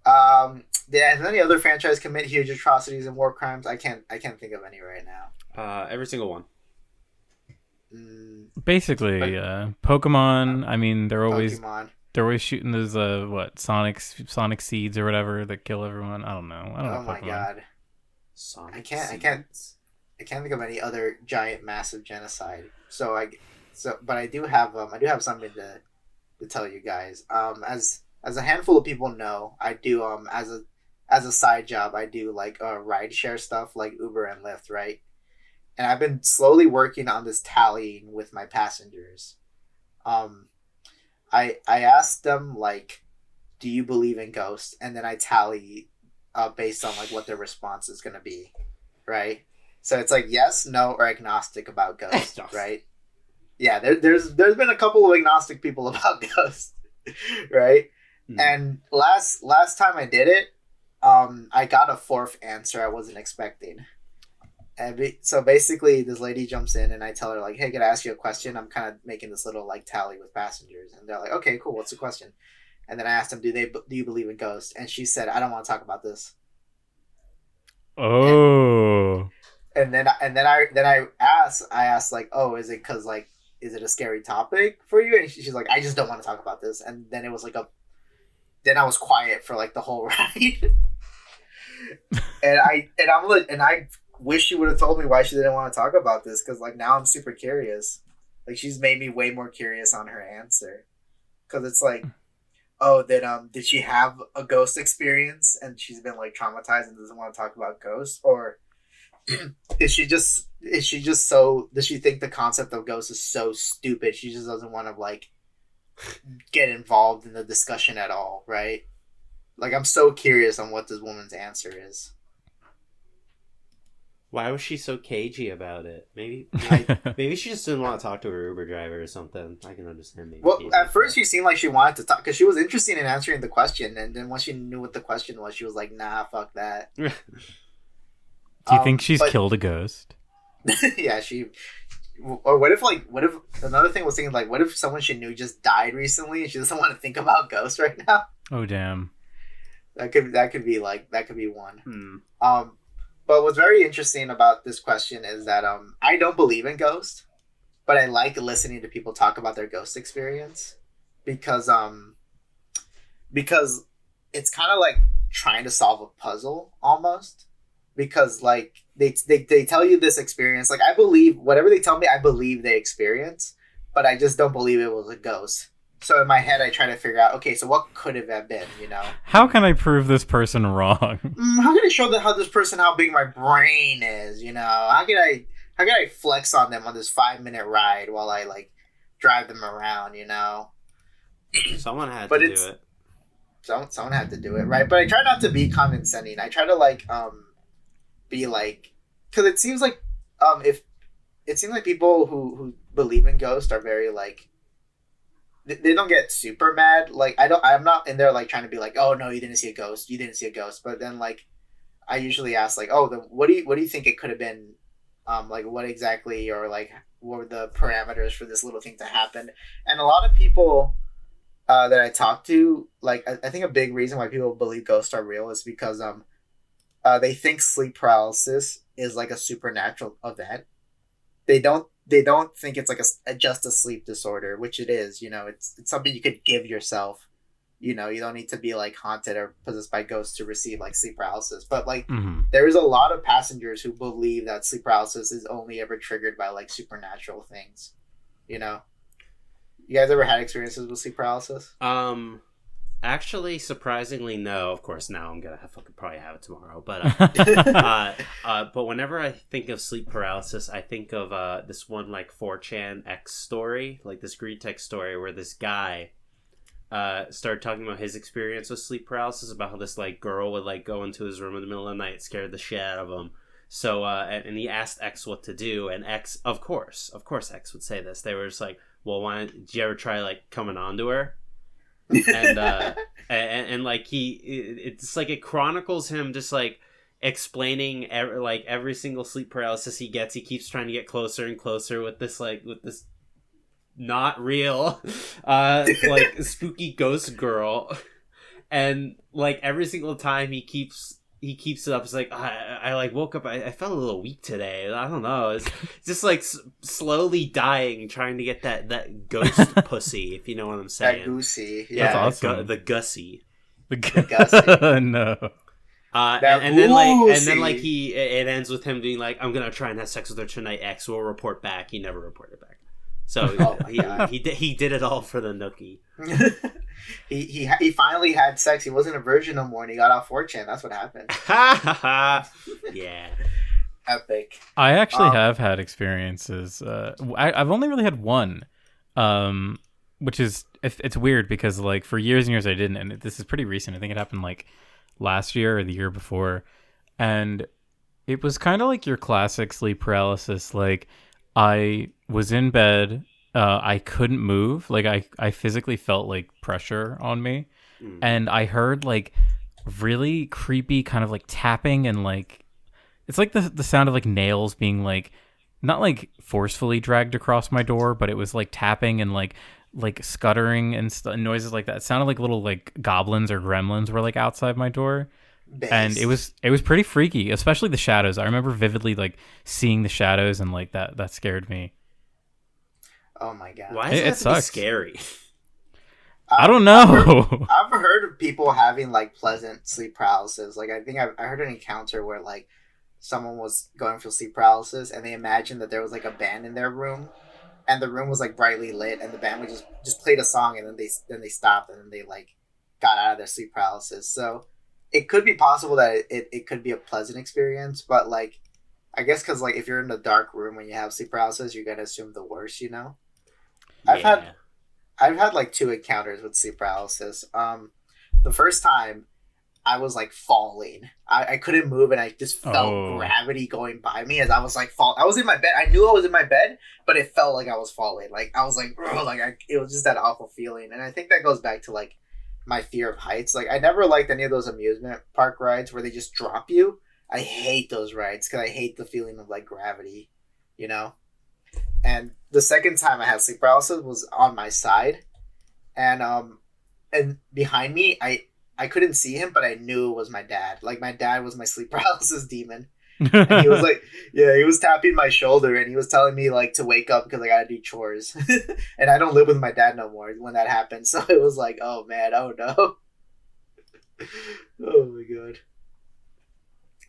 A: Has any other franchise commit huge atrocities and war crimes? I can't think of any right now.
C: Every single one.
B: Basically, Pokemon. I mean, they're always shooting those Sonic seeds or whatever that kill everyone. I don't know.
A: Oh my god. I can't think of any other giant massive genocide. But I do have something to tell you guys. As a handful of people know, I do as as a side job, I do like rideshare stuff like Uber and Lyft, right? And I've been slowly working on this tallying with my passengers. Um, I asked them like, "Do you believe in ghosts?" And then I tally based on like what their response is gonna be, right? So it's like yes, no, or agnostic about ghosts, right? Yeah, there's been a couple of agnostic people about ghosts, right? Mm. And last time I did it, I got a fourth answer I wasn't expecting. And so basically, this lady jumps in, and I tell her like, "Hey, can I ask you a question? I'm kind of making this little like tally with passengers." And they're like, "Okay, cool. What's the question?" And then I asked them, "Do you believe in ghosts?" And she said, "I don't want to talk about this."
B: Oh.
A: And then I asked like, "Oh, is it because like is it a scary topic for you?" And she's like, "I just don't want to talk about this." And then it was like then I was quiet for like the whole ride. and I wish she would have told me why she didn't want to talk about this, because like now I'm super curious. Like she's made me way more curious on her answer, because it's like, oh, then did she have a ghost experience and she's been like traumatized and doesn't want to talk about ghosts, or does she think the concept of ghosts is so stupid she just doesn't want to like get involved in the discussion at all, right? Like I'm so curious on what this woman's answer is.
C: Why was she so cagey about it? Maybe she just didn't want to talk to her Uber driver or something. I can understand. Maybe.
A: Well, at first she seemed like she wanted to talk because she was interested in answering the question, and then once she knew what the question was, she was like, "Nah, fuck that."
B: Do you think she's killed a ghost?
A: Yeah, or what if another thing was thinking like, what if someone she knew just died recently and she doesn't want to think about ghosts right now?
B: Oh damn.
A: That could be one. But what's very interesting about this question is that I don't believe in ghosts, but I like listening to people talk about their ghost experience because it's kind of like trying to solve a puzzle almost, because like they tell you this experience, like I believe whatever they tell me, I believe they experience, but I just don't believe it was a ghost. So in my head, I try to figure out, okay, so what could it have been, you know?
B: How can I prove this person wrong?
A: How can I show how big my brain is, you know? How can I flex on them on this 5-minute ride while I, like, drive them around, you know?
C: Someone had to do it.
A: Someone had to do it, right? But I try not to be condescending. I try to, like, be, like... Because it seems like, people who believe in ghosts are very, like... They don't get super mad. Like I'm not in there like trying to be like, oh no, you didn't see a ghost. But then like, I usually ask like, oh, what do you think it could have been? Like what exactly, or like what were the parameters for this little thing to happen? And a lot of people that I talk to, like I think a big reason why people believe ghosts are real is because they think sleep paralysis is like a supernatural event. They don't think it's like just a sleep disorder, which it is. You know, it's something you could give yourself. You know, you don't need to be like haunted or possessed by ghosts to receive like sleep paralysis. But like, there is a lot of passengers who believe that sleep paralysis is only ever triggered by like supernatural things. You know, you guys ever had experiences with sleep paralysis?
C: Actually, surprisingly, no. Of course, now I'm gonna probably have it tomorrow. But but whenever I think of sleep paralysis, I think of this one like 4chan X story, like this green text story where this guy started talking about his experience with sleep paralysis, about how this like girl would like go into his room in the middle of the night, scared the shit out of him. So and he asked X what to do, and X, of course, X would say this. They were just like, "Well, did you ever try like coming onto her?" and like it's like it chronicles him just like explaining every single sleep paralysis he gets. He keeps trying to get closer and closer with this not real like spooky ghost girl, and like every single time he keeps it up. It's like I like woke up, I felt a little weak today, I don't know, it's just like slowly dying trying to get that ghost pussy, if you know what I'm saying.
A: That goosey.
B: Yeah, that's awesome.
C: The gussy.
B: The gussy. No.
C: And then it ends with him being like, I'm gonna try and have sex with her tonight, X will report back. He never reported back. So
A: Oh my God.
C: he did it all for the nookie.
A: he finally had sex. He wasn't a virgin no more, and he got off 4chan. That's what happened.
C: Yeah.
A: Epic.
B: I actually have had experiences. I've only really had one, which is it's weird because like for years and years I didn't, and this is pretty recent. I think it happened like last year or the year before, and it was kind of like your classic sleep paralysis. Like I was in bed, I couldn't move. Like I physically felt like pressure on me, and I heard like really creepy kind of like tapping and like. It's like the sound of like nails being like not like forcefully dragged across my door, but it was like tapping and like scuttering and noises like that. It sounded like little like goblins or gremlins were like outside my door.
A: Based.
B: And it was pretty freaky, especially the shadows. I remember vividly like seeing the shadows and like that scared me.
A: Oh my God.
C: Why does it have to be scary?
B: I don't know.
A: I've heard of people having like pleasant sleep paralysis. Like I think I heard an encounter where like someone was going for sleep paralysis and they imagined that there was like a band in their room and the room was like brightly lit and the band would just played a song and then they stopped and then they like got out of their sleep paralysis. So it could be possible that it could be a pleasant experience, but like I guess because like if you're in a dark room when you have sleep paralysis, you're gonna assume the worst, you know.
C: Yeah.
A: I've had like 2 encounters with sleep paralysis. The first time I was like falling. I couldn't move and I just felt gravity going by me as I was like fall. I was in my bed. I knew I was in my bed, but it felt like I was falling. Like I was like, it was just that awful feeling. And I think that goes back to like my fear of heights. Like I never liked any of those amusement park rides where they just drop you. I hate those rides because I hate the feeling of like gravity, you know? And the second time I had sleep paralysis was on my side. And behind me, I couldn't see him, but I knew it was my dad. Like, my dad was my sleep paralysis demon. And he was like, yeah, he was tapping my shoulder and he was telling me, like, to wake up because I gotta do chores. And I don't live with my dad no more when that happened. So it was like, oh, man, oh, no. Oh, my God.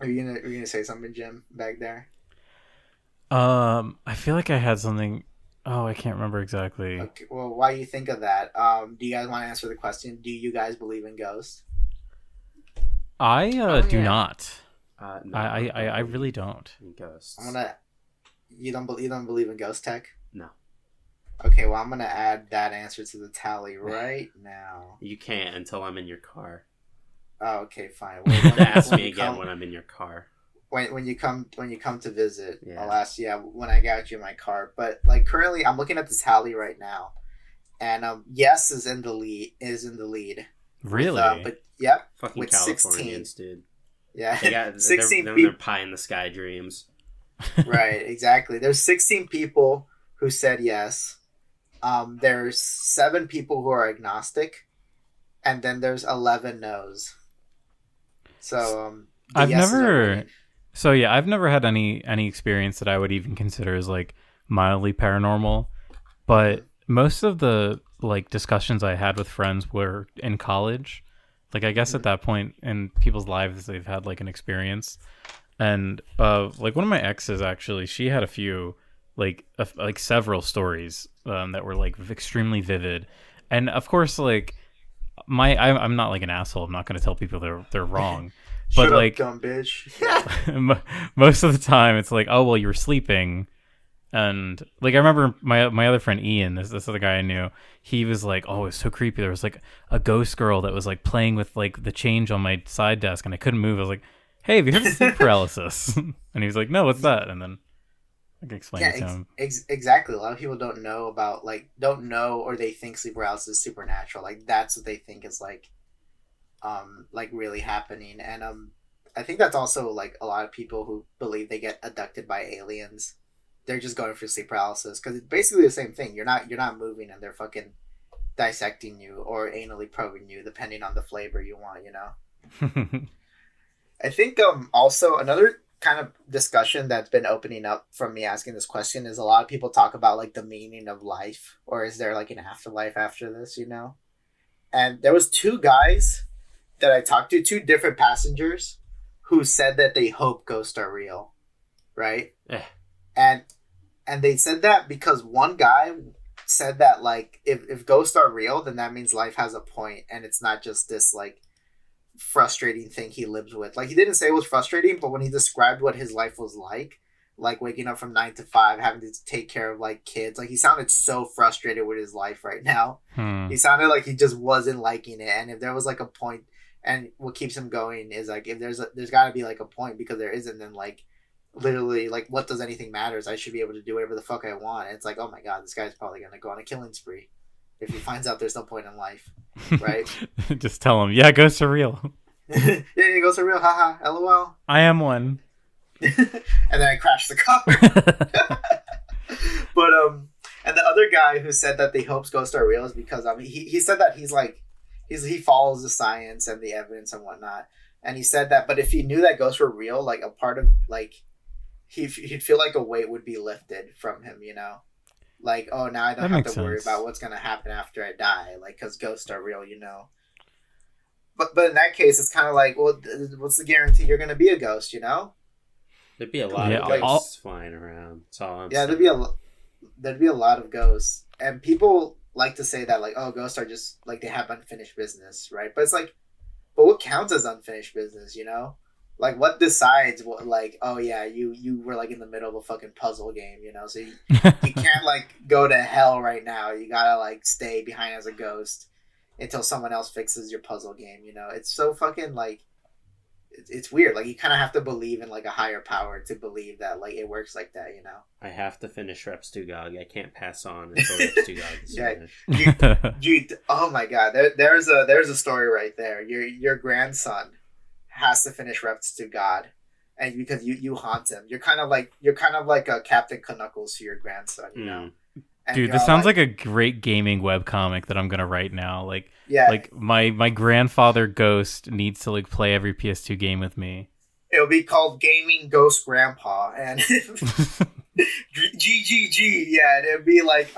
A: Are you gonna say something, Jim, back there?
B: I feel like I had something. Oh, I can't remember exactly.
A: Okay, well, why you think of that? Do you guys want to answer the question? Do you guys believe in ghosts?
B: I do not.
C: No,
B: I really don't.
C: Ghosts.
A: You don't believe in ghost tech?
C: No.
A: Okay, well, I'm gonna add that answer to the tally right now.
C: You can't until I'm in your car.
A: Oh, okay, fine.
C: Ask me again when I'm in your car.
A: When you come to visit,
C: Yeah.
A: I'll ask you when I got you in my car. But like currently, I'm looking at the tally right now, and yes is in the lead.
B: Really?
A: But yep,
C: Fucking
A: with
C: Californians,
A: 16.
C: dude.
A: Yeah,
C: They got
A: 16
C: they're
A: people.
C: pie in the sky dreams.
A: Right, exactly. There's 16 people who said yes. There's 7 people who are agnostic, and then there's 11 no's. So
B: I've never had any experience that I would even consider as like mildly paranormal, but most of the like discussions I had with friends were in college. Like I guess at that point in people's lives they've had like an experience, and like one of my exes actually, she had a few like several stories that were like extremely vivid, and of course like I'm not like an asshole. I'm not going to tell people they're wrong. But
A: Shut
B: like,
A: up, dumb bitch.
B: most of the time, it's like, oh well, you were sleeping, and like I remember my other friend Ian, this other guy I knew, he was like, oh, it's so creepy. There was like a ghost girl that was like playing with like the change on my side desk, and I couldn't move. I was like, hey, have you heard of sleep paralysis? And he was like, no, what's that? And then I can explain it to him.
A: Exactly. A lot of people don't know or they think sleep paralysis is supernatural. Like that's what they think is like really happening. And I think that's also like a lot of people who believe they get abducted by aliens. They're just going for sleep paralysis because it's basically the same thing. You're not moving and they're fucking dissecting you or anally probing you depending on the flavor you want, you know. I think also another kind of discussion that's been opening up from me asking this question is a lot of people talk about like the meaning of life, or is there like an afterlife after this, you know? And there was 2 guys that I talked to, 2 different passengers who said that they hope ghosts are real, right?
C: Eh.
A: And And they said that because one guy said that, like, if ghosts are real, then that means life has a point, and it's not just this, like, frustrating thing he lives with. Like, he didn't say it was frustrating, but when he described what his life was like waking up from 9 to 5, having to take care of, like, kids, like, he sounded so frustrated with his life right now. He sounded like he just wasn't liking it. And if there was, like, a point, and what keeps him going is, like, if there's got to be, like, a point, because there isn't, then, like, literally, like, what does anything matters? I should be able to do whatever the fuck I want. And it's like, oh my god, this guy's probably gonna go on a killing spree if he finds out there's no point in life, right?
B: Just tell him, yeah, ghosts are real.
A: Yeah, ghosts are real, haha, lol.
B: I am one.
A: And then I crashed the car. But and the other guy who said that he hopes ghosts are real is because he said that he follows the science and the evidence and whatnot, and he said that, but if he knew that ghosts were real, like, a part of, like, he'd feel like a weight would be lifted from him, you know, like, oh, now I don't have to worry about what's gonna happen after I die, like, because ghosts are real, you know. But in that case, it's kind of like, well, what's the guarantee you're gonna be a ghost, you know?
C: There'd be a lot of ghosts flying around. That's all I'm saying.
A: There'd be a lot of ghosts, and people like to say that, like, oh, ghosts are just, like, they have unfinished business, right? But it's like, but what counts as unfinished business, you know? Like, what decides what, like, oh yeah, you were, like, in the middle of a fucking puzzle game, you know? So you can't, like, go to hell right now. You gotta, like, stay behind as a ghost until someone else fixes your puzzle game, you know? It's so fucking, like, it's weird. Like, you kind of have to believe in, like, a higher power to believe that, like, it works like that, you know?
C: I have to finish Reps 2 GOG. I can't pass on until Reps 2 GOG is finished.
A: Oh my god, there's a story right there. Your grandson has to finish Reps 2 God, and because you haunt him, you're kind of like a Captain Knuckles to your grandson, you know. And
B: dude, this sounds like a great gaming webcomic that I'm gonna write now. Like,
A: yeah,
B: like my grandfather ghost needs to, like, play every PS2 game with me.
A: It'll be called Gaming Ghost Grandpa, and GGG. Yeah, it'd be like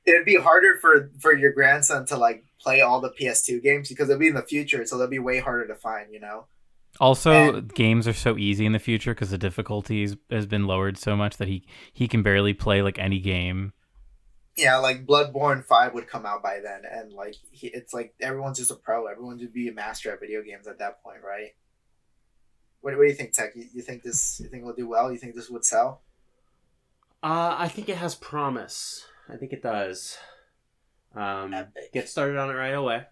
A: it'd be harder for your grandson to, like, play all the PS2 games because it'll be in the future, so they'll be way harder to find, you know.
B: Also, games are so easy in the future because the difficulty has been lowered so much that he can barely play, like, any game.
A: Yeah, like Bloodborne 5 would come out by then, and, like, it's like everyone's just a pro. Everyone would be a master at video games at that point, right? What do you think, Tech? You think it'll do well? You think this would sell?
C: I think it has promise. I think it does. Get started on it right away.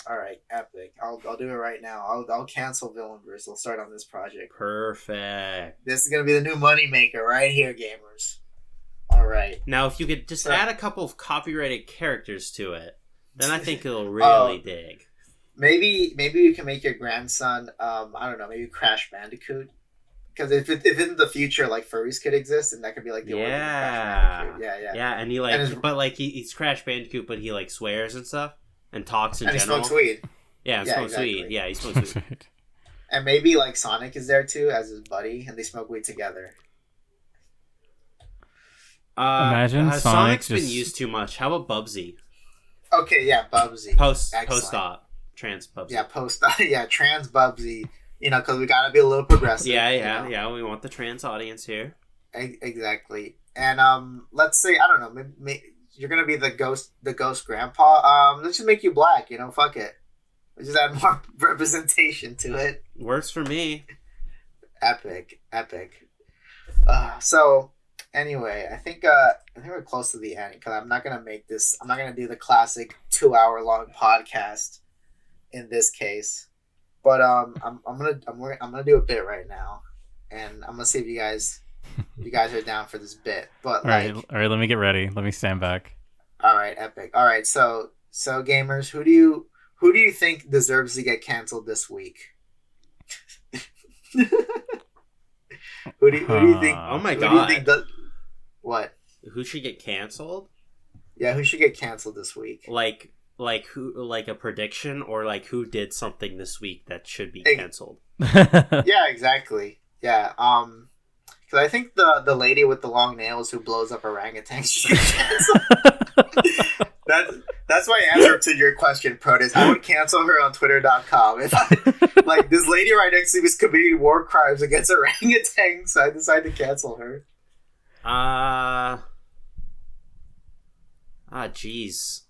A: All right, epic. I'll do it right now. I'll cancel Villainverse. I'll start on this project.
C: Perfect.
A: This is gonna be the new money maker right here, gamers. All right.
C: Now, if you could just add a couple of copyrighted characters to it, then I think it'll really dig.
A: Maybe you can make your grandson, I don't know, maybe Crash Bandicoot. Because if in the future, like, furries could exist, and that could be, like, the origin of Crash Bandicoot. Yeah.
C: And he, like, but, like, he's Crash Bandicoot, but he, like, swears and stuff and talks in general.
A: And he smokes weed.
C: Yeah, smokes weed. Yeah, he smokes weed.
A: And maybe, like, Sonic is there too as his buddy, and they smoke weed together.
B: Imagine
C: Sonic's been used too much. How about Bubsy?
A: Okay, yeah, Bubsy.
C: Post-op. Trans Bubsy.
A: Yeah, trans Bubsy. You know, because we gotta be a little progressive.
C: Yeah. We want the trans audience here.
A: Exactly. And let's say, I don't know, maybe you're gonna be the ghost grandpa. Let's just make you black. You know, fuck it. Let's just add more representation to it.
C: Works for me.
A: Epic. So anyway, I think we're close to the end because I'm not gonna do the classic 2-hour-long podcast in this case. But I'm gonna do a bit right now, and I'm gonna see if you guys are down for this bit. But
B: all right, let me get ready. Let me stand back.
A: All right, epic. All right, so gamers, who do you think deserves to get canceled this week? Who do you think?
C: Oh my god!
A: What?
C: Who should get canceled?
A: Yeah, who should get canceled this week?
C: Like who? Like a prediction, or like who did something this week that should be canceled?
A: Yeah, exactly. Yeah. Because I think the lady with the long nails who blows up orangutans should get canceled. That's my answer to your question, Protus. I would cancel her on Twitter.com if like this lady right next to me is committing war crimes against orangutans, so I decided to cancel her.
C: Jeez.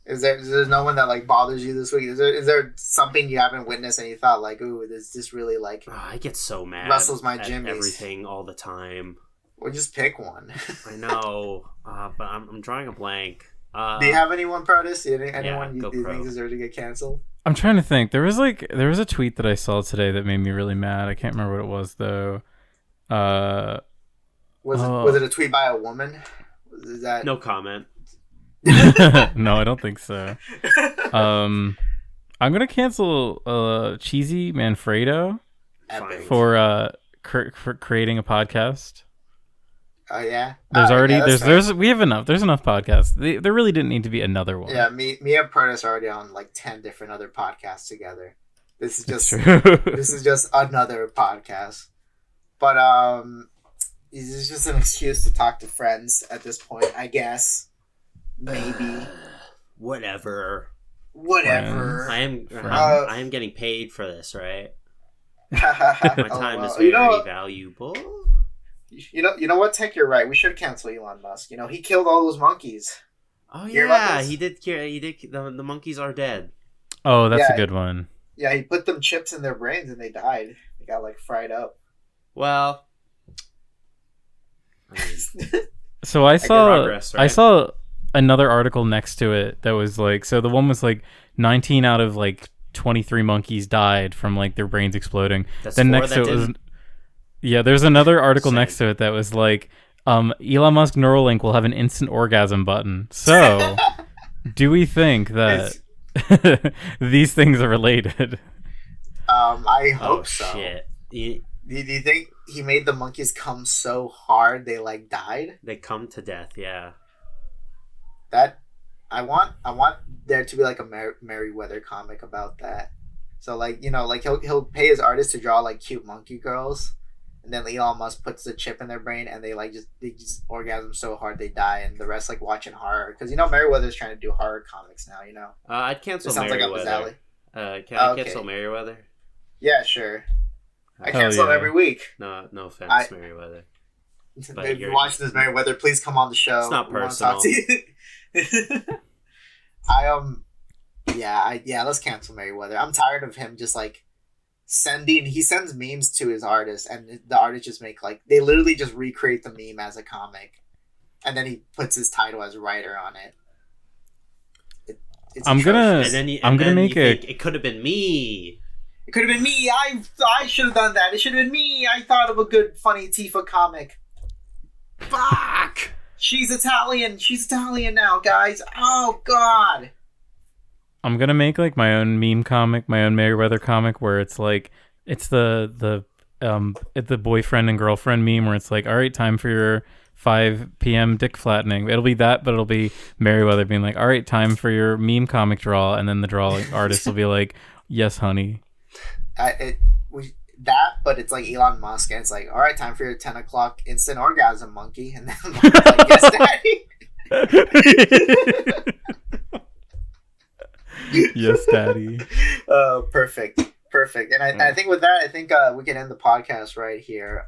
A: Is there no one that like bothers you this week? Is there something you haven't witnessed and you thought like, ooh, this really like
C: I get so mad.
A: Russell's my
C: at
A: jimmies.
C: everything all the time.
A: Well, just pick one.
C: I know, but I'm drawing a blank.
A: Do you have anyone, Protus? Anyone
C: yeah,
A: you think deserves to get canceled?
B: I'm trying to think. There was a tweet that I saw today that made me really mad. I can't remember what it was though.
A: Was it a tweet by a woman? Is that
C: no comment?
B: No, I don't think so. I'm gonna cancel Cheesymanfredo for creating a podcast.
A: Oh yeah.
B: We have enough. There's enough podcasts. There really didn't need to be another one.
A: Yeah, me and Protus are already on like 10 different other podcasts together. This is just another podcast. But this is just an excuse to talk to friends at this point, I guess. Maybe.
C: Whatever.
A: I
C: am getting paid for this, right? My time is very valuable.
A: You know what, Tech? You're right. We should cancel Elon Musk. You know, he killed all those monkeys.
C: Oh yeah, he did. The monkeys are dead.
B: Oh, that's a good one.
A: Yeah, he put them chips in their brains and they died. They got like fried up.
C: Well,
B: so I saw another article next to it that was like, so the one was like 19 out of like 23 monkeys died from like their brains exploding. Then next to it was, yeah, there's another article next to it that was like, Elon Musk Neuralink will have an instant orgasm button. So, do we think that these things are related?
A: I hope so.
C: Shit.
A: Do you think he made the monkeys come so hard they like died?
C: They come to death, yeah.
A: That I want there to be like a Merryweather comic about that. So like, you know, like he'll pay his artists to draw like cute monkey girls, and then Elon Musk puts the chip in their brain and they just orgasm so hard they die, and the rest like watching horror, because you know Merryweather's trying to do horror comics now. You know.
C: I'd cancel Merryweather. Can I cancel Merryweather?
A: Yeah, sure. I cancel it every week.
C: No offense, Merryweather.
A: If you're watching this, Merryweather, please come on the show.
C: It's not personal.
A: Let's cancel Merryweather. I'm tired of him just like he sends memes to his artists, and the artists just make like, they literally just recreate the meme as a comic, and then he puts his title as writer on it.
B: I'm gonna make it.
C: It could have been me.
A: It could have been me. I should have done that. It should have been me. I thought of a good, funny Tifa comic. Fuck! She's Italian. She's Italian now, guys. Oh, God.
B: I'm gonna make like my own meme comic, my own Merryweather comic, where it's like, it's the boyfriend and girlfriend meme where it's like, all right, time for your 5 p.m. dick flattening. It'll be that, but it'll be Merryweather being like, all right, time for your meme comic draw, and then the draw artist will be like, yes, honey.
A: But it's like Elon Musk, and it's like, all right, time for your 10 o'clock instant orgasm, monkey. And then Monkey's like, yes, daddy.
B: Yes, daddy.
A: Perfect. And I think with that, we can end the podcast right here.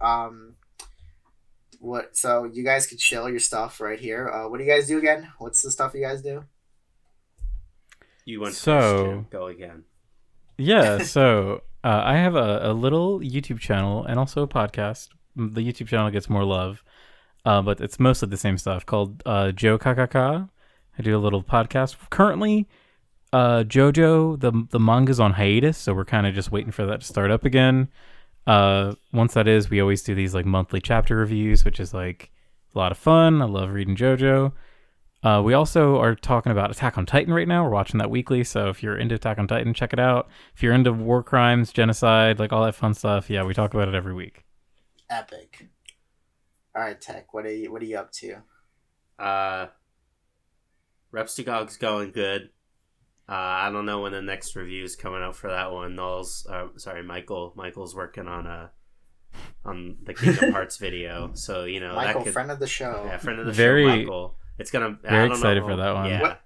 A: So you guys can chill your stuff right here. What do you guys do again? What's the stuff you guys do?
C: You went first, Jim. Go again.
B: Yeah, so I have a little YouTube channel and also a podcast. The YouTube channel gets more love, but it's mostly the same stuff, called Joe KKK. I do a little podcast. Currently, JoJo, the manga's on hiatus, so we're kind of just waiting for that to start up again. Once that is, we always do these like monthly chapter reviews, which is like a lot of fun. I love reading JoJo. We also are talking about Attack on Titan right now. We're watching that weekly, so if you're into Attack on Titan, check it out. If you're into war crimes, genocide, like all that fun stuff, yeah, we talk about it every week.
A: Epic. All right, Tech, what are you up to?
C: Repstigog's going good. I don't know when the next review is coming out for that one. Michael's working on the Kingdom Hearts video, so you know,
A: Michael, friend of the show.
C: Yeah, friend of the show, Michael. It's gonna.
B: Very excited for that one.
C: Yeah.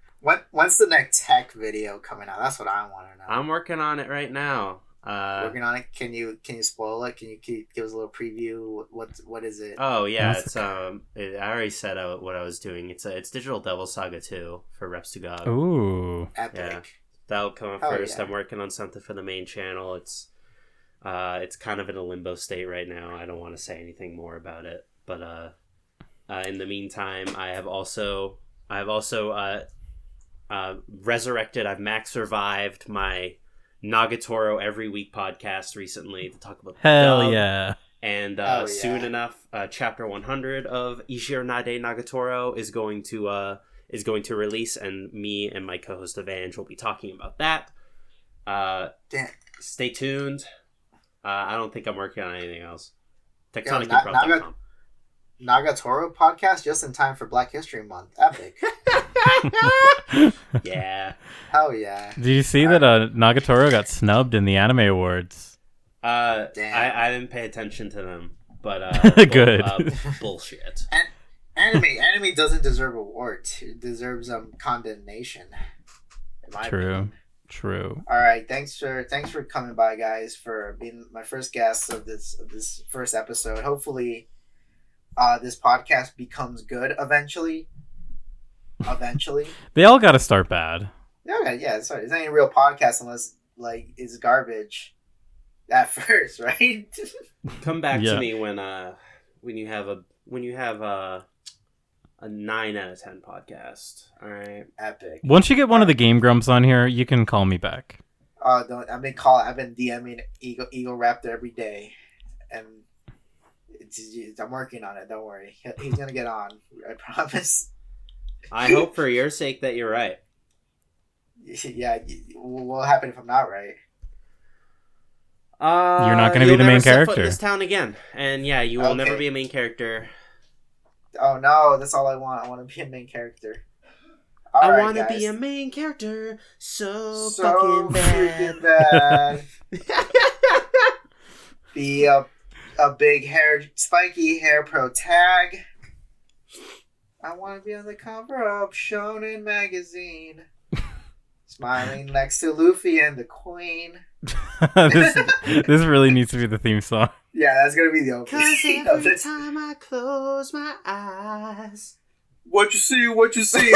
A: When's the next tech video coming out? That's what I want to know.
C: I'm working on it right now.
A: Working on it. Can you spoil it? Can you give us a little preview? What is it?
C: Oh yeah, it's I already said what I was doing. It's Digital Devil Saga 2 for Reps to God.
B: Ooh,
A: Epic.
C: Yeah, that'll come out first. I'm working on something for the main channel. It's kind of in a limbo state right now. I don't want to say anything more about it, but in the meantime, I have also resurrected. I've max survived my Nagatoro Every Week podcast recently to talk about
B: hell
C: dub.
B: yeah.
C: And soon enough, chapter 100 of Ishiro Nade Nagatoro is going to release, and me and my co-host Evange will be talking about that. Stay tuned. I don't think I'm working on anything else. TectonicImprov.com.
A: Nagatoro podcast just in time for Black History Month. Epic.
C: Yeah.
A: Hell yeah.
B: Did you see that Nagatoro got snubbed in the Anime Awards?
A: Damn.
C: I didn't pay attention to them, but
B: good.
C: Bullshit.
A: Anime doesn't deserve awards. It deserves condemnation. In my opinion.
B: True.
A: All right, thanks for coming by, guys, for being my first guest of this first episode. Hopefully, this podcast becomes good eventually.
B: They all got to start bad.
A: Yeah. Sorry, it's not a real podcast unless it's garbage at first, right?
C: Come back to me when you have a 9 out of 10 podcast. All right,
A: epic.
B: Once you get one of the Game Grumps on here, you can call me back.
A: I've been DMing Eagle Raptor every day, and I'm working on it. Don't worry, he's gonna get on. I promise.
C: I hope for your sake that you're right.
A: Yeah, what'll happen if I'm not right?
B: You're not going to be the main character.
C: Foot in this town again, and yeah, you will never be a main character.
A: Oh no, that's all I want. I want to be a main character.
C: I want to be a main character so fucking bad.
A: Be a big spiky hair pro tag. I want to be on the cover of Shonen magazine, smiling next to Luffy and the Queen.
B: this really needs to be the theme song.
A: Yeah, that's gonna be the opening.
C: 'Cause every time I close my eyes,
A: what you see.